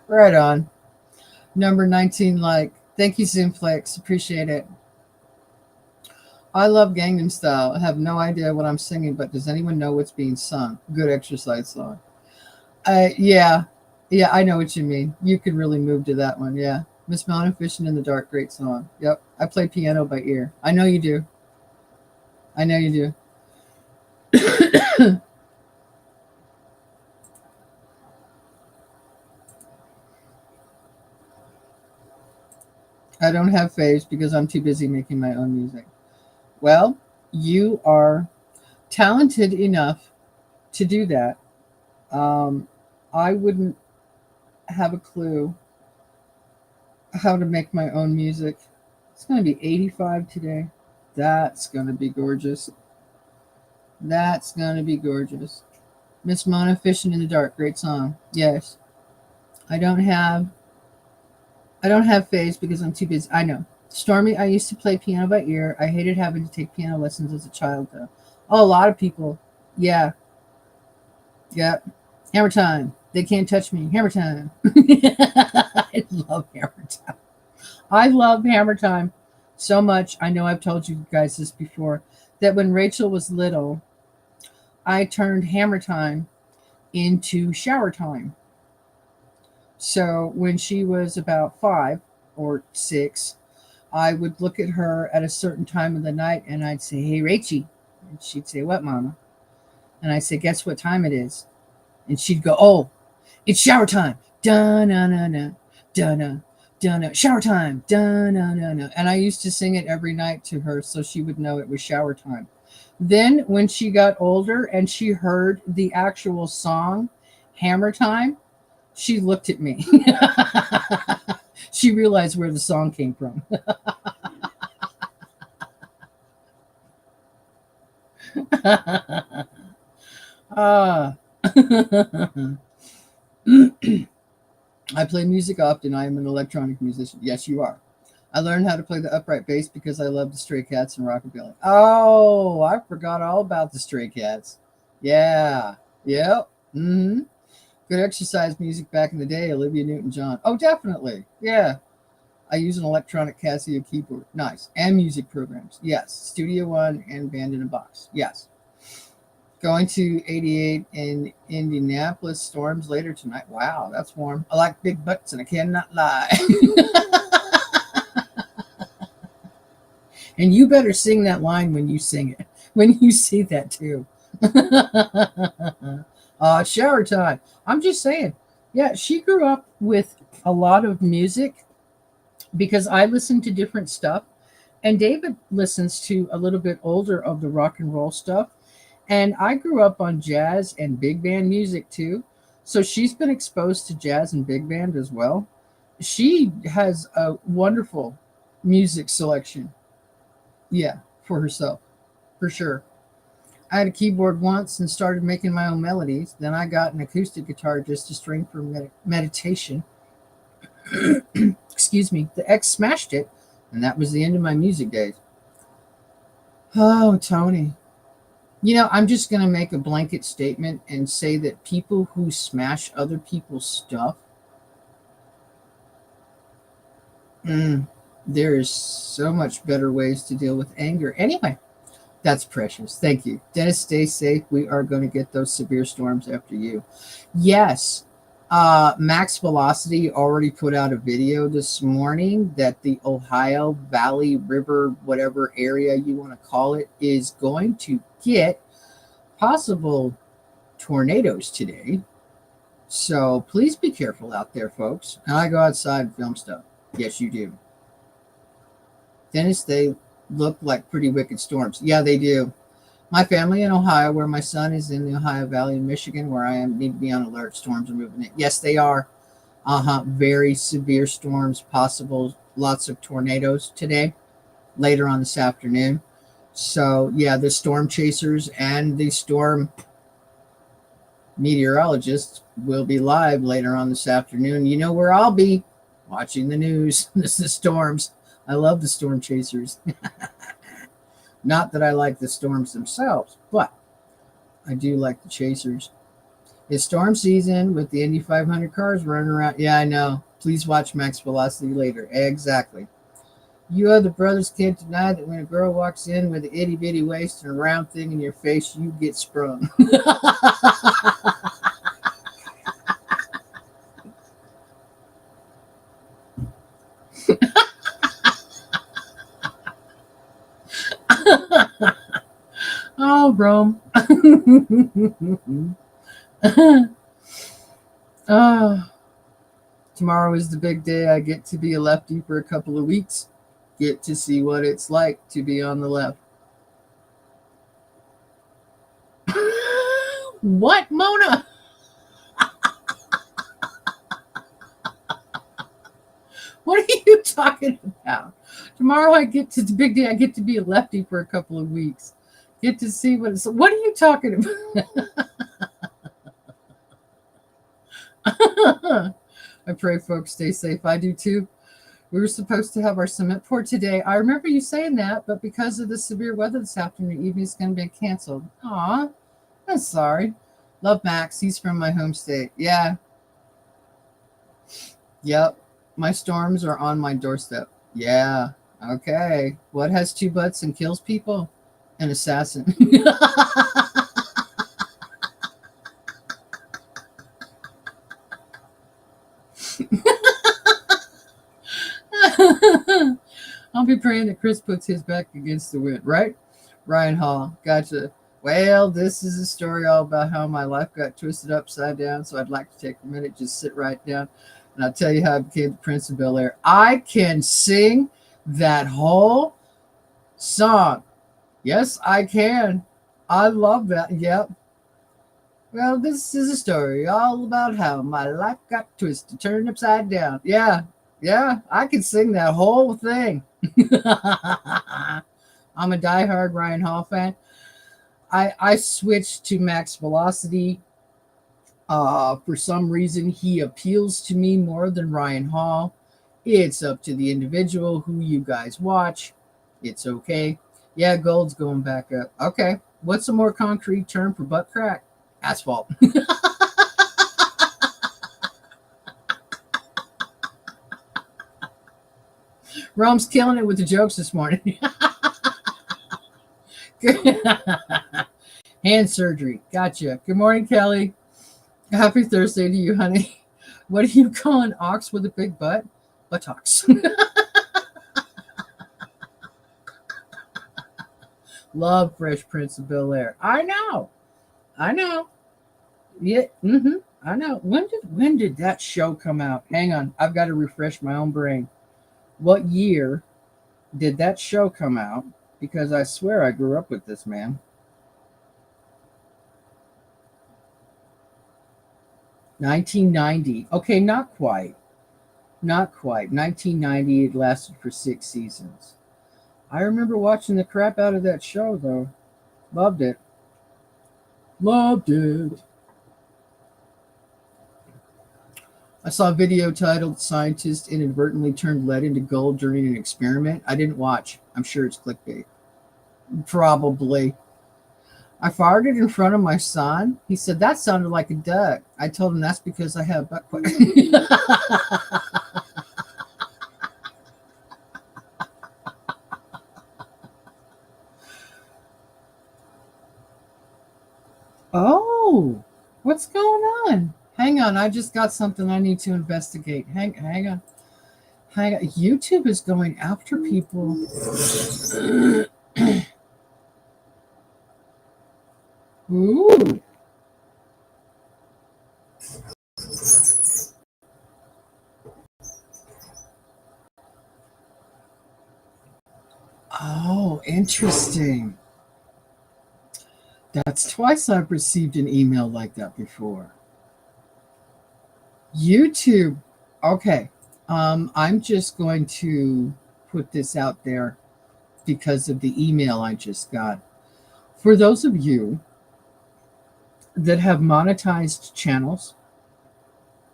Right on. Number 19, like, thank you, Zoomflex. Appreciate it. I love Gangnam Style. I have no idea what I'm singing, but does anyone know what's being sung? Good exercise song. Yeah, yeah, I know what you mean. You could really move to that one. Yeah, Miss Mountain Fishing in the Dark, great song. Yep, I play piano by ear. I know you do. I know you do. I don't have faves because I'm too busy making my own music. Well, you are talented enough to do that. Um, I wouldn't have a clue how to make my own music. It's going to be 85 today. That's going to be gorgeous. That's going to be gorgeous. Miss Mona Fishing in the Dark, great song. Yes. I don't have I don't have phase because I'm too busy. I know. Stormy, I used to play piano by ear. I hated having to take piano lessons as a child though. Oh, a lot of people. Yeah. Yep. Hammer time. They can't touch me. Hammer time. I love hammer time. I love hammer time so much. I know I've told you guys this before that when Rachel was little, I turned hammer time into shower time. So when she was about 5 or 6, I would look at her at a certain time of the night and I'd say, "Hey, Rachie." And she'd say, "What, Mama?" And I say, "Guess what time it is?" And she'd go, "Oh, it's shower time. Da na na na, da na, da na, shower time. Da na na na." And I used to sing it every night to her so she would know it was shower time. Then when she got older and she heard the actual song, Hammer Time, she looked at me. She realized where the song came from. Ah. I play music often. I am an electronic musician. Yes, you are. I learned how to play the upright bass because I love the Stray Cats and rockabilly. Oh, I forgot all about the Stray Cats. Yeah. Yep. Hmm. Good exercise music back in the day, Olivia Newton-John. Oh, definitely. Yeah. I use an electronic Casio keyboard. Nice. And music programs. Yes. Studio One and Band in a Box. Yes. Going to 88 in Indianapolis storms later tonight. Wow, that's warm. I like big butts and I cannot lie. And you better sing that line when you sing it. When you see that too. Shower time. I'm just saying. Yeah, she grew up with a lot of music because I listen to different stuff. And David listens to a little bit older of the rock and roll stuff. And I grew up on jazz and big band music too. So she's been exposed to jazz and big band as well. She has a wonderful music selection. Yeah, for herself, for sure. I had a keyboard once and started making my own melodies. Then I got an acoustic guitar just to string for meditation. Excuse me. The ex smashed it, and that was the end of my music days. Oh, Tony. I'm just going to make a blanket statement and say that people who smash other people's stuff, there is so much better ways to deal with anger. Anyway, that's precious. Thank you. Dennis, stay safe. We are going to get those severe storms after you. Yes. Max Velocity already put out a video this morning that the Ohio Valley River, whatever area you want to call it, is going to get possible tornadoes today. So please be careful out there, folks. And I go outside and film stuff. Yes, you do. Dennis, they look like pretty wicked storms. Yeah, they do. My family in Ohio, where my son is in the Ohio Valley in Michigan, where I am, need to be on alert. Storms are moving in. Yes, they are. Very severe storms, possible lots of tornadoes today, later on this afternoon. So, yeah, the storm chasers and the storm meteorologists will be live later on this afternoon. You know where I'll be? Watching the news. This is storms. I love the storm chasers. Not that I like the storms themselves, but I do like the chasers. It's storm season with the Indy 500 cars running around. Yeah, I know. Please watch Max Velocity later. Exactly. You other brothers can't deny that when a girl walks in with an itty bitty waist and a round thing in your face, you get sprung. Oh, Rome. Tomorrow is the big day. I get to be a lefty for a couple of weeks. Get to see what it's like to be on the left. What, Mona? What are you talking about? Tomorrow I get to the big day. I get to be a lefty for a couple of weeks. Get to see what it's. What are you talking about? I pray folks stay safe. I do too. We were supposed to have our cement pour today. I remember you saying that, but because of the severe weather this afternoon, evening is going to be canceled. Aw, I'm sorry. Love Max. He's from my home state. Yeah. Yep. My storms are on my doorstep. Yeah. Okay. What has two butts and kills people? An assassin. I'll be praying that Chris puts his back against the wind, right? Ryan Hall, gotcha. Well, this is a story all about how my life got twisted upside down, so I'd like to take a minute, just sit right down, and I'll tell you how I became the Prince of Bel Air. I can sing that whole song. Yes, I can. I love that. Yep. Well, this is a story all about how my life got twisted, turned upside down. Yeah, I can sing that whole thing. I'm a diehard Ryan Hall fan. I switched to Max Velocity. For some reason, he appeals to me more than Ryan Hall. It's up to the individual who you guys watch. It's okay. Yeah, gold's going back up. Okay. What's a more concrete term for butt crack? Asphalt. Rome's killing it with the jokes this morning. Hand surgery. Gotcha. Good morning, Kelly. Happy Thursday to you, honey. What do you call an ox with a big butt? Buttocks. Love Fresh Prince of Bel Air. I know. Yeah. I know. When did that show come out? Hang on. I've got to refresh my own brain. What year did that show come out? Because I swear I grew up with this man. 1990. Okay, not quite. 1990, it lasted for 6 seasons. I remember watching the crap out of that show, though. Loved it. I saw a video titled Scientist Inadvertently Turned Lead into Gold During an Experiment. I didn't watch. I'm sure it's clickbait. Probably. I farted in front of my son. He said, that sounded like a duck. I told him that's because I have butt quack. Oh, what's going on? Hang on. I just got something I need to investigate. Hang on. YouTube is going after people. Ooh. Oh, interesting. That's twice I've received an email like that before. YouTube. Okay. I'm just going to put this out there because of the email I just got. For those of you that have monetized channels,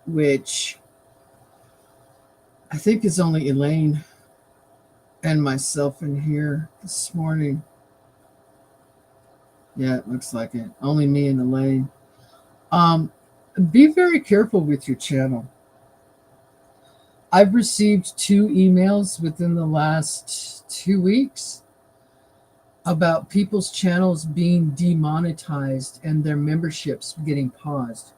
which I think is only Elaine and myself in here this morning. Yeah, it looks like it. Only me and Elaine. Be very careful with your channel. I've received 2 emails within the last 2 weeks about people's channels being demonetized and their memberships getting paused.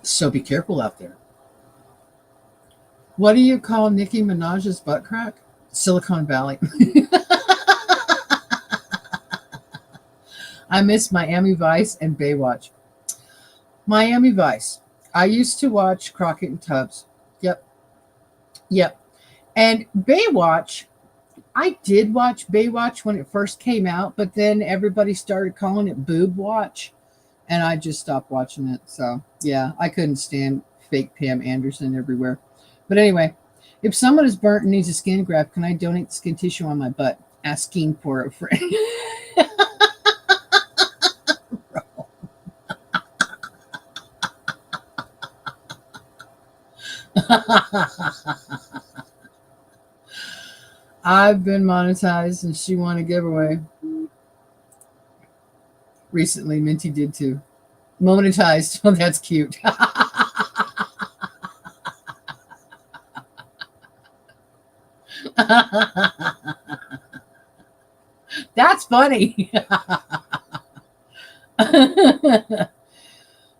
So be careful out there. What do you call Nicki Minaj's butt crack? Silicon Valley. I miss Miami Vice and Baywatch. Miami Vice. I used to watch Crockett and Tubbs. Yep. And Baywatch, I did watch Baywatch when it first came out, but then everybody started calling it Boob Watch, and I just stopped watching it. So, yeah, I couldn't stand fake Pam Anderson everywhere. But anyway, if someone is burnt and needs a skin graft, can I donate skin tissue on my butt? Asking for a friend. I've been monetized and she won a giveaway. Recently, Minty did too. Monetized. Oh, that's cute. That's funny.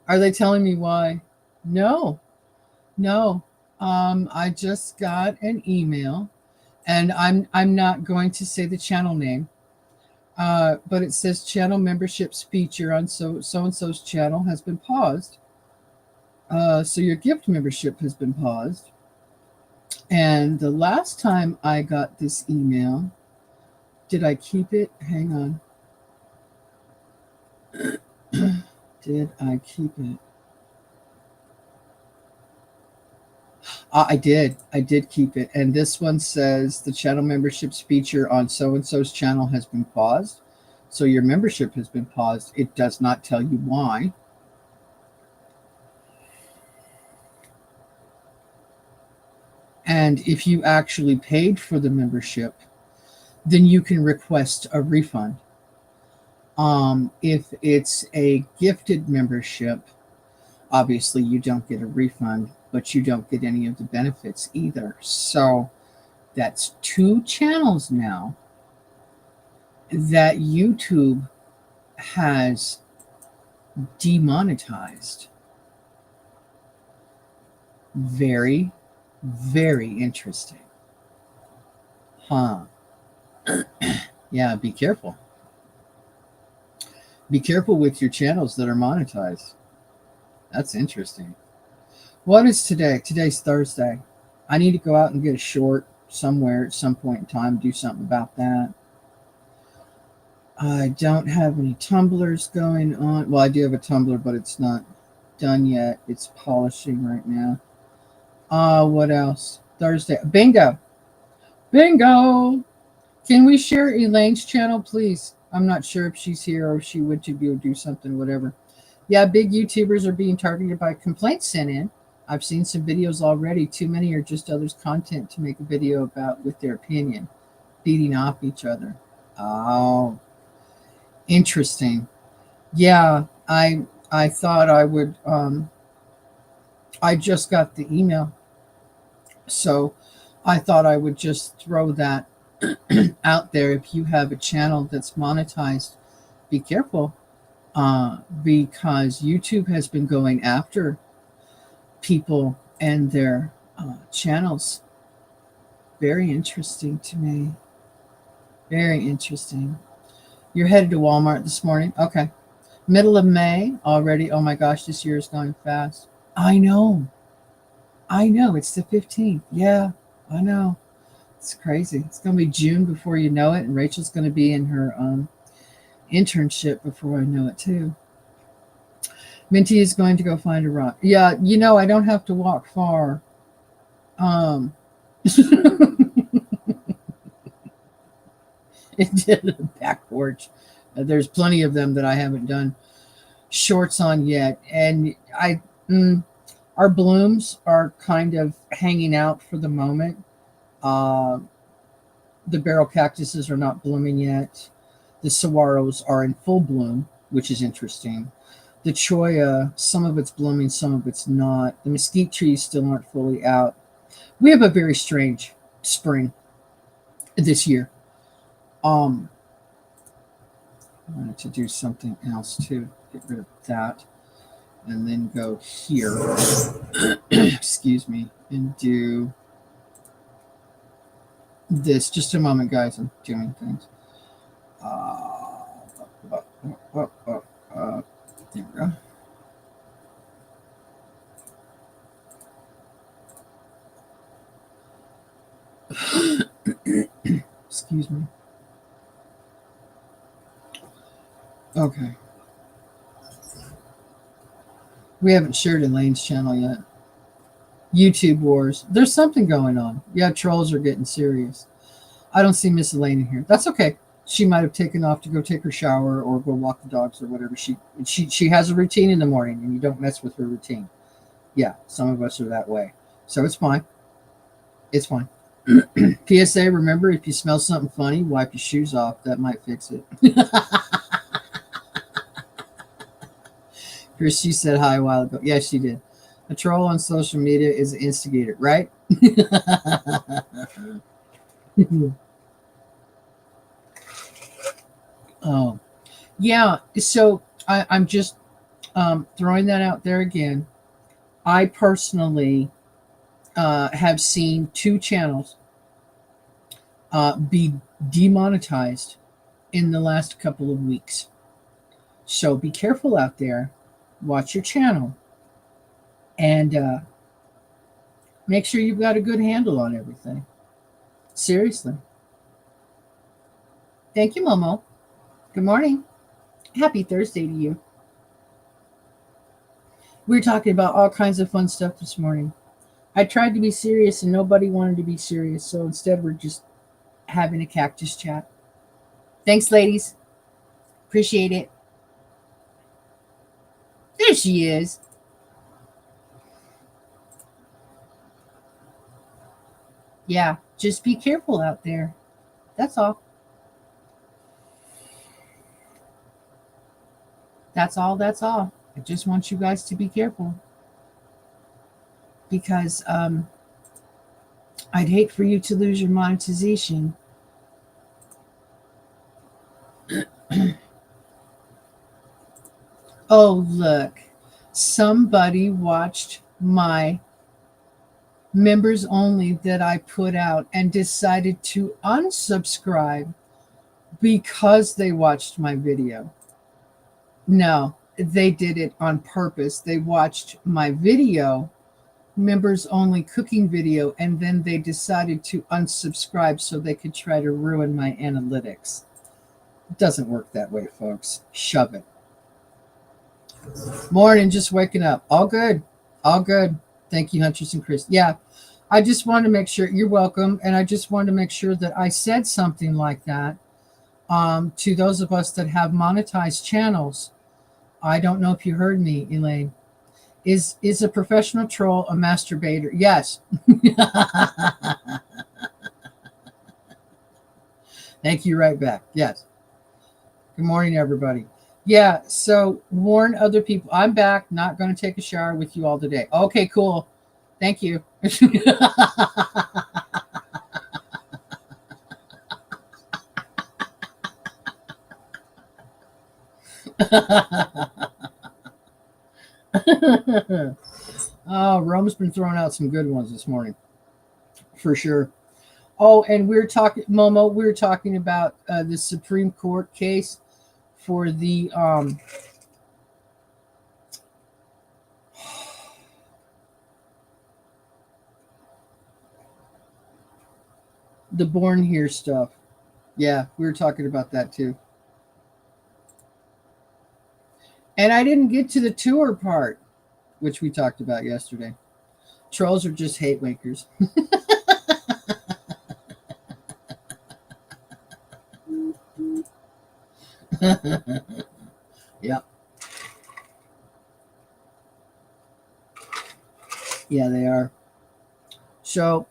Are they telling me why? No. I just got an email, and I'm not going to say the channel name, but it says channel memberships feature on so and so's channel has been paused. So your gift membership has been paused. And the last time I got this email, did I keep it? Hang on. Did I keep it? I did. I did keep it. And this one says the channel memberships feature on so and so's channel has been paused. So your membership has been paused. It does not tell you why. And if you actually paid for the membership, then you can request a refund. If it's a gifted membership, obviously you don't get a refund, but you don't get any of the benefits either. So that's 2 channels now that YouTube has demonetized. Very, very interesting. Huh. Yeah, be careful. Be careful with your channels that are monetized. That's interesting. What is today? Today's Thursday. I need to go out and get a short somewhere at some point in time, do something about that. I don't have any tumblers going on. Well, I do have a tumbler, but it's not done yet. It's polishing right now. What else? Thursday. Bingo. Can we share Elaine's channel, please? I'm not sure if she's here or if she would to go do something, whatever. Yeah, big YouTubers are being targeted by complaints sent in. I've seen some videos already. Too many are just others' content to make a video about with their opinion, beating off each other. Oh, interesting. Yeah, I thought I would. I just got the email, so I thought I would just throw that out there. If you have a channel that's monetized, be careful, because YouTube has been going after people and their channels Very interesting to me. Very interesting. You're headed to Walmart this morning. Okay. Middle of May already. Oh my gosh, this year is going fast. I know. I know. It's the 15th. Yeah, I know. It's crazy. It's going to be June before you know it. And Rachel's going to be in her internship before I know it, too. Minty is going to go find a rock. Yeah, I don't have to walk far. Into the back porch. There's plenty of them that I haven't done shorts on yet. And our blooms are kind of hanging out for the moment. The barrel cactuses are not blooming yet. The saguaros are in full bloom, which is interesting. The cholla, some of it's blooming, some of it's not. The mesquite trees still aren't fully out. We have a very strange spring this year. I wanted to do something else too. Get rid of that. And then go here. Excuse me. And do this. Just a moment, guys. I'm doing things. There we go. Excuse me. Okay. We haven't shared Elaine's channel yet. YouTube wars. There's something going on. Yeah, trolls are getting serious. I don't see Miss Elaine in here. That's okay. She might have taken off to go take her shower or go walk the dogs or whatever. She has a routine in the morning, and you don't mess with her routine. Yeah, some of us are that way. So it's fine. It's fine. PSA, remember, if you smell something funny, wipe your shoes off. That might fix it. Christy said hi a while ago. Yes, she did. A troll on social media is an instigator, right? Oh, yeah. So I'm just throwing that out there again. I personally have seen 2 channels be demonetized in the last couple of weeks. So be careful out there. Watch your channel. And make sure you've got a good handle on everything. Seriously. Thank you, Momo. Good morning. Happy Thursday to you. We're talking about all kinds of fun stuff this morning. I tried to be serious and nobody wanted to be serious. So instead, we're just having a cactus chat. Thanks, ladies. Appreciate it. There she is. Yeah, just be careful out there. That's all. That's all. That's all. I just want you guys to be careful. Because I'd hate for you to lose your monetization. Oh, look. Somebody watched my members only that I put out and decided to unsubscribe because they watched my video. No, they did it on purpose. They watched my video, members only cooking video, and then they decided to unsubscribe so they could try to ruin my analytics. It doesn't work that way, folks. Shove it. Morning, just waking up. All good. All good. Thank you, Huntress and Chris. Yeah, I just wanted to make sure you're welcome. And I just wanted to make sure that I said something like that to those of us that have monetized channels. I don't know if you heard me, Elaine. Is a professional troll a masturbator? Yes. Thank you right back. Yes. Good morning, everybody. Yeah, so warn other people. I'm back, not going to take a shower with you all today. Okay, cool. Thank you. Oh, Rome's been throwing out some good ones this morning, for sure. Oh, and we're talking, Momo. We're talking about the Supreme Court case for the Born Here stuff. Yeah, we were talking about that too. And I didn't get to the tour part, which we talked about yesterday. Trolls are just hate wakers. Yep. Yeah, they are. So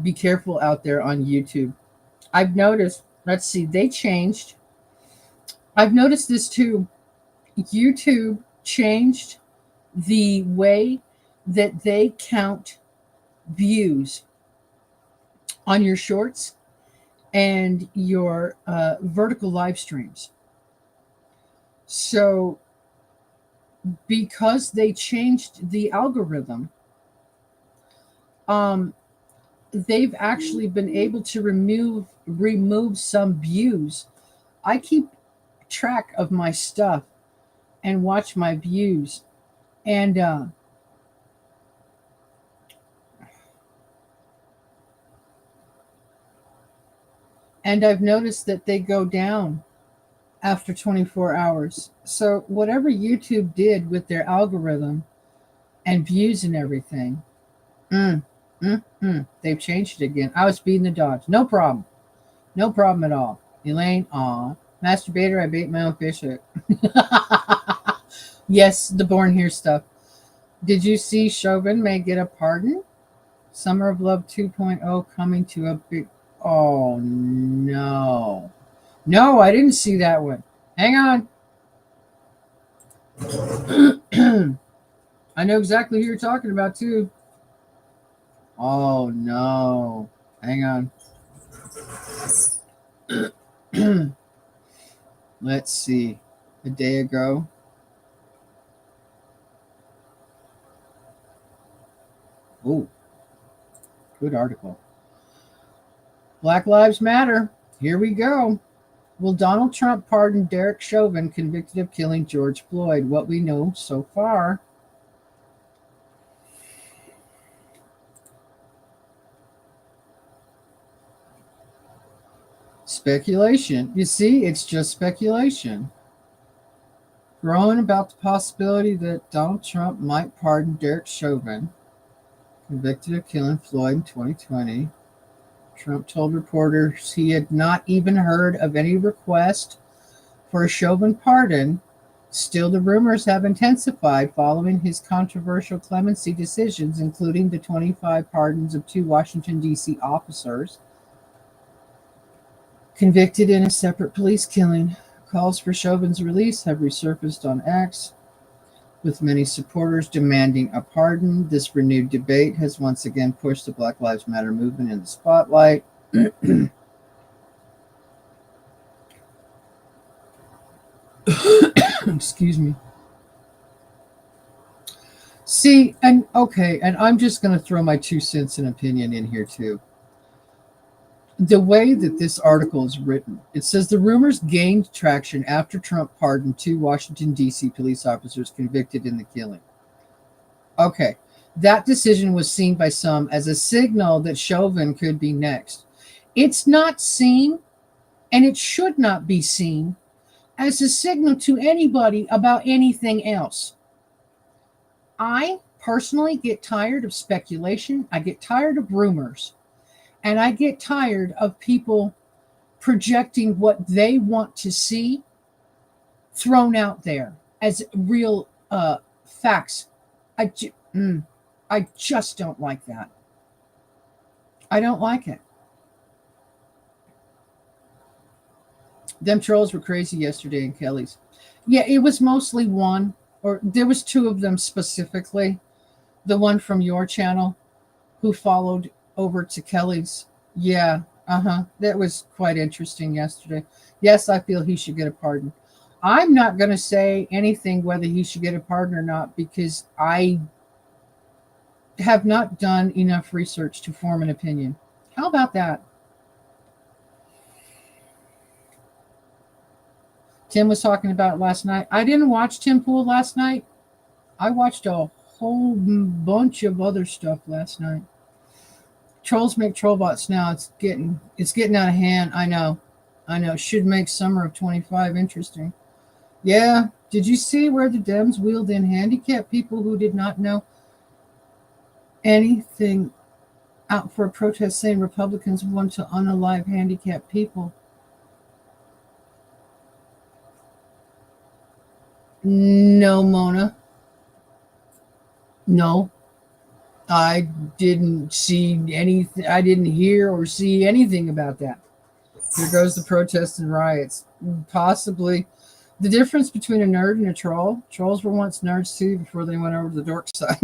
be careful out there on YouTube. I've noticed, let's see, they changed. I've noticed this too. YouTube changed the way that they count views on your shorts and your vertical live streams. So, because they changed the algorithm, um, they've actually been able to remove some views. I keep track of my stuff and watch my views, and I've noticed that they go down after 24 hours. So whatever YouTube did with their algorithm and views and everything, mm, they've changed it again. I was speeding the dogs. No problem. No problem at all. Elaine, aw. Masturbator, I bait my own fish hook. Yes, the Born Here stuff. Did you see Chauvin may get a pardon? Summer of Love 2.0 coming to a big. Oh, no. No, I didn't see that one. Hang on. I know exactly who you're talking about, too. Oh, no. Hang on. Let's see. A day ago. Oh, good article. Black Lives Matter. Here we go. Will Donald Trump pardon Derek Chauvin, convicted of killing George Floyd? What we know so far. Speculation. You see, it's just speculation. Growing about the possibility that Donald Trump might pardon Derek Chauvin, convicted of killing Floyd in 2020. Trump told reporters he had not even heard of any request for a Chauvin pardon. Still, the rumors have intensified following his controversial clemency decisions, including the 25 pardons of 2 Washington, D.C. officers convicted in a separate police killing. Calls for Chauvin's release have resurfaced on X, with many supporters demanding a pardon. This renewed debate has once again pushed the Black Lives Matter movement in the spotlight. Excuse me. See, and okay, and I'm just going to throw my 2 cents and opinion in here too. The way that this article is written, it says the rumors gained traction after Trump pardoned 2 Washington, D.C. police officers convicted in the killing. Okay, that decision was seen by some as a signal that Chauvin could be next. It's not seen, and it should not be seen, as a signal to anybody about anything else. I personally get tired of speculation. I get tired of rumors. And I get tired of people projecting what they want to see thrown out there as real facts. I, I just don't like that. I don't like it. Them trolls were crazy yesterday in Kelly's. Yeah, it was mostly one, or there was 2 of them specifically. The one from your channel who followed over to Kelly's. Yeah, that was quite interesting yesterday. Yes, I feel he should get a pardon. I'm not going to say anything whether he should get a pardon or not because I have not done enough research to form an opinion. How about that? Tim was talking about it last night. I didn't watch Tim Pool last night. I watched a whole bunch of other stuff last night. Trolls make trollbots now. It's getting out of hand. I know. I know. Should make summer of 25 interesting. Yeah. Did you see where the Dems wheeled in handicapped people who did not know anything out for a protest saying Republicans want to unalive handicapped people? No, Mona. No. I didn't see anything. I didn't hear or see anything about that. Here goes the protests and riots. Possibly the difference between a nerd and a troll. Trolls were once nerds too before they went over to the dork side.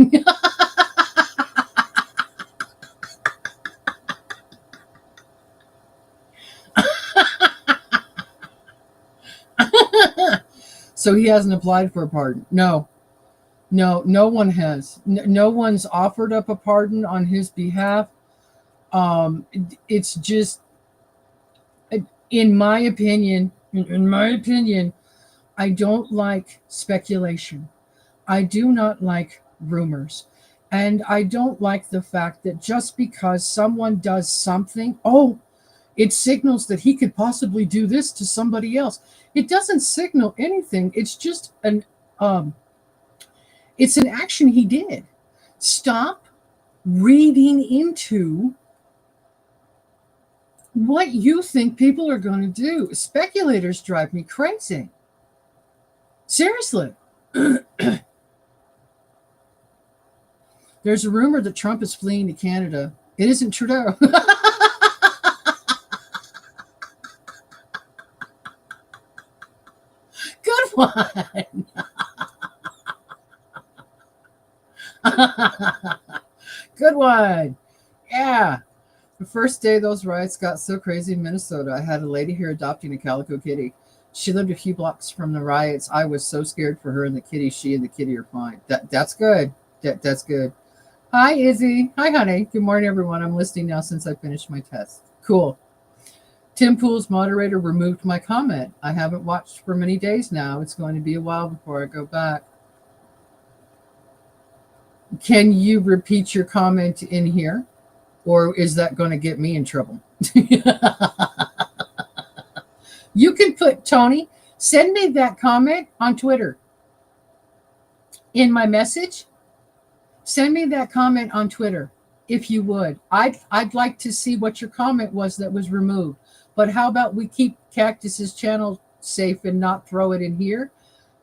So he hasn't applied for a pardon. No, no one has. No one's offered up a pardon on his behalf. It's just, in my opinion, I don't like speculation. I do not like rumors. And I don't like the fact that just because someone does something, oh, it signals that he could possibly do this to somebody else. It doesn't signal anything. It's just it's an action he did. Stop reading into what you think people are going to do. Speculators drive me crazy. Seriously. There's a rumor that Trump is fleeing to Canada. It isn't Trudeau. Good one. Good one. Yeah. The first day those riots got so crazy in Minnesota, I had a lady here adopting a calico kitty. She lived a few blocks from the riots. I was so scared for her and the kitty. She and the kitty are fine. That's good. That's good. Hi, Izzy. Hi, honey. Good morning, everyone. I'm listening now since I finished my test. Cool. Tim Pool's moderator removed my comment. I haven't watched for many days now. It's going to be a while before I go back. Can you repeat your comment in here? Or is that going to get me in trouble? You can put, Tony, send me that comment on Twitter. In my message, send me that comment on Twitter, if you would. I'd like to see what your comment was that was removed. But how about we keep Cactus's channel safe and not throw it in here?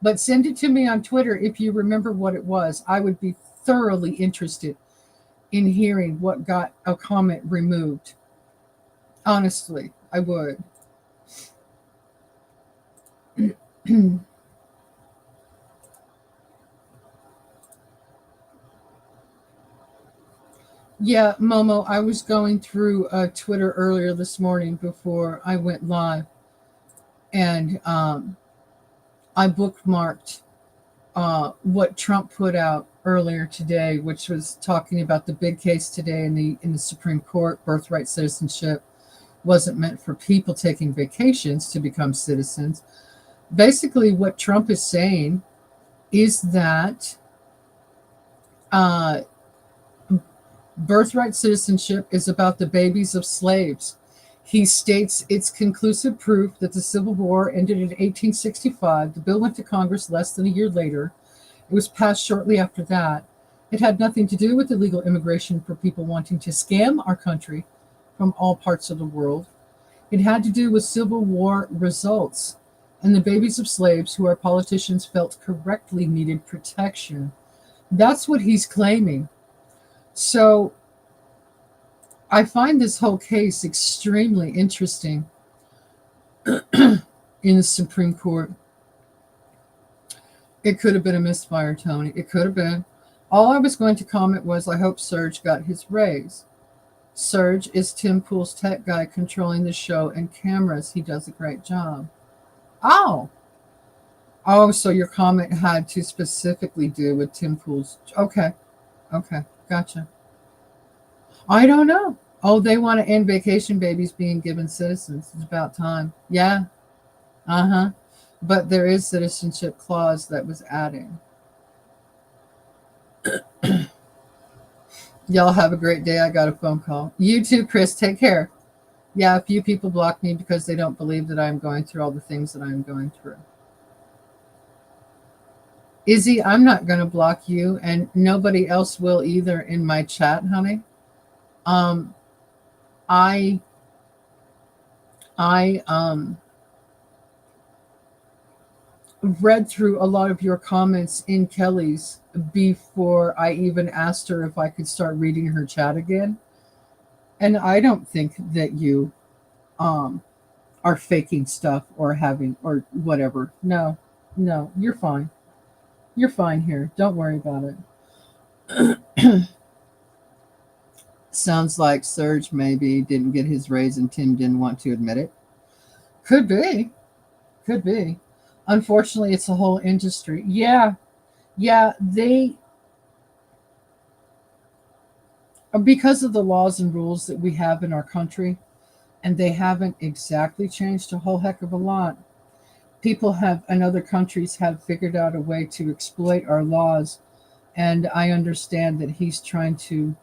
But send it to me on Twitter if you remember what it was. I would be thoroughly interested in hearing what got a comment removed. Honestly, I would. Yeah, Momo, I was going through Twitter earlier this morning before I went live, and I bookmarked what Trump put out earlier today, which was talking about the big case today in the Supreme Court. Birthright citizenship wasn't meant for people taking vacations to become citizens. Basically, what Trump is saying is that birthright citizenship is about the babies of slaves. He states it's conclusive proof that the Civil War ended in 1865. The bill went to Congress less than a year later. It was passed shortly after that. It had nothing to do with illegal immigration for people wanting to scam our country from all parts of the world. It had to do with Civil War results and the babies of slaves who our politicians felt correctly needed protection. That's what he's claiming. So I find this whole case extremely interesting in the Supreme Court. It could have been a misfire, Tony. It could have been. All I was going to comment was I hope Serge got his raise. Serge is Tim Pool's tech guy controlling the show and cameras. He does a great job. Oh. Oh, so your comment had to specifically do with Tim Pool's. Okay. Okay. Gotcha. I don't know. Oh, they want to end vacation babies being given citizens. It's about time. Yeah. Uh-huh. But there is citizenship clause that was added. Y'all have a great day. I got a phone call. You too, Chris. Take care. Yeah, a few people block me because they don't believe that I'm going through all the things that I'm going through. Izzy, I'm not going to block you, and nobody else will either in my chat, honey. Um, I, I read through a lot of your comments in Kelly's before I even asked her if I could start reading her chat again, and I don't think that you um are faking stuff or having or whatever. No, no, you're fine. You're fine here. Don't worry about it. Sounds like Serge maybe didn't get his raise and Tim didn't want to admit it. Could be. Could be. Unfortunately, it's a whole industry. Yeah. Yeah. Because of the laws and rules that we have in our country, and they haven't exactly changed a whole heck of a lot. People have, and other countries have figured out a way to exploit our laws. And I understand that he's trying to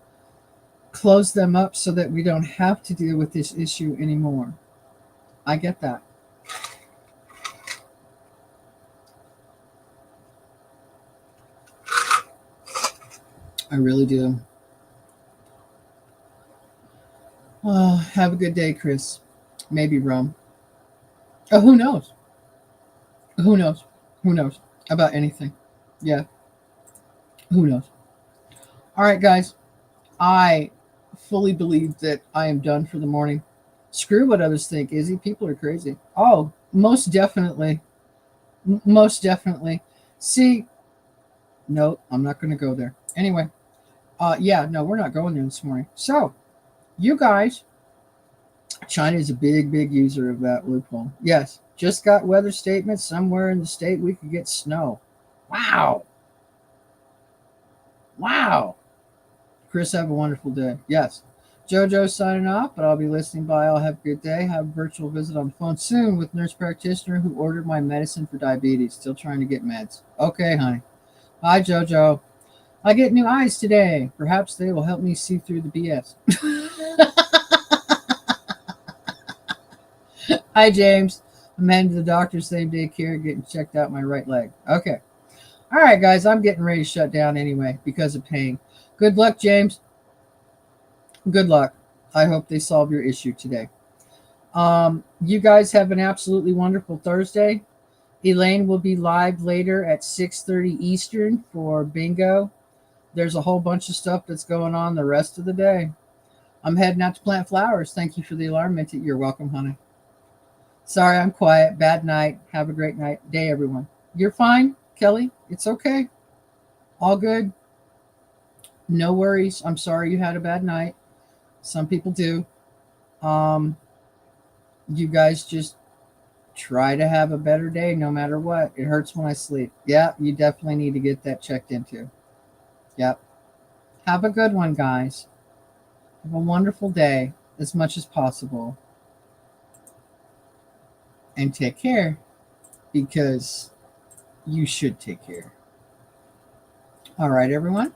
close them up so that we don't have to deal with this issue anymore. I get that. I really do. Oh, have a good day, Chris. Maybe rum. Oh, who knows? Who knows? Who knows about anything? Yeah, who knows? All right, guys. I fully believe that I am done for the morning. Screw what others think, Izzy. People are crazy. Oh, most definitely. Most definitely. See, no, I'm not going to go there. Anyway, yeah, no, we're not going there this morning. So, you guys, China is a big, big user of that loophole. Yes, just got weather statements somewhere in the state we could get snow. Wow. Wow. Chris, have a wonderful day. Yes. Jojo signing off, but I'll be listening by. I'll have a good day. Have a virtual visit on the phone soon with nurse practitioner who ordered my medicine for diabetes. Still trying to get meds. Okay, honey. Bye, Jojo. I get new eyes today. Perhaps they will help me see through the BS. Hi, James. I'm heading to the doctor same day care, getting checked out my right leg. Okay. All right, guys. I'm getting ready to shut down anyway because of pain. Good luck, James. Good luck. I hope they solve your issue today. You guys have an absolutely wonderful Thursday. Elaine will be live later at 6:30 Eastern for bingo. There's a whole bunch of stuff that's going on the rest of the day. I'm heading out to plant flowers. Thank you for the alarm, Minty. You're welcome, honey. Sorry, I'm quiet. Bad night. Have a great day, everyone. You're fine, Kelly. It's okay. All good. No worries. I'm sorry you had a bad night. Some people do. Um, you guys just try to have a better day no matter what. It hurts when I sleep. Yeah, you definitely need to get that checked into. Yep. Have a good one, guys. Have a wonderful day as much as possible. And take care because you should take care. All right, everyone.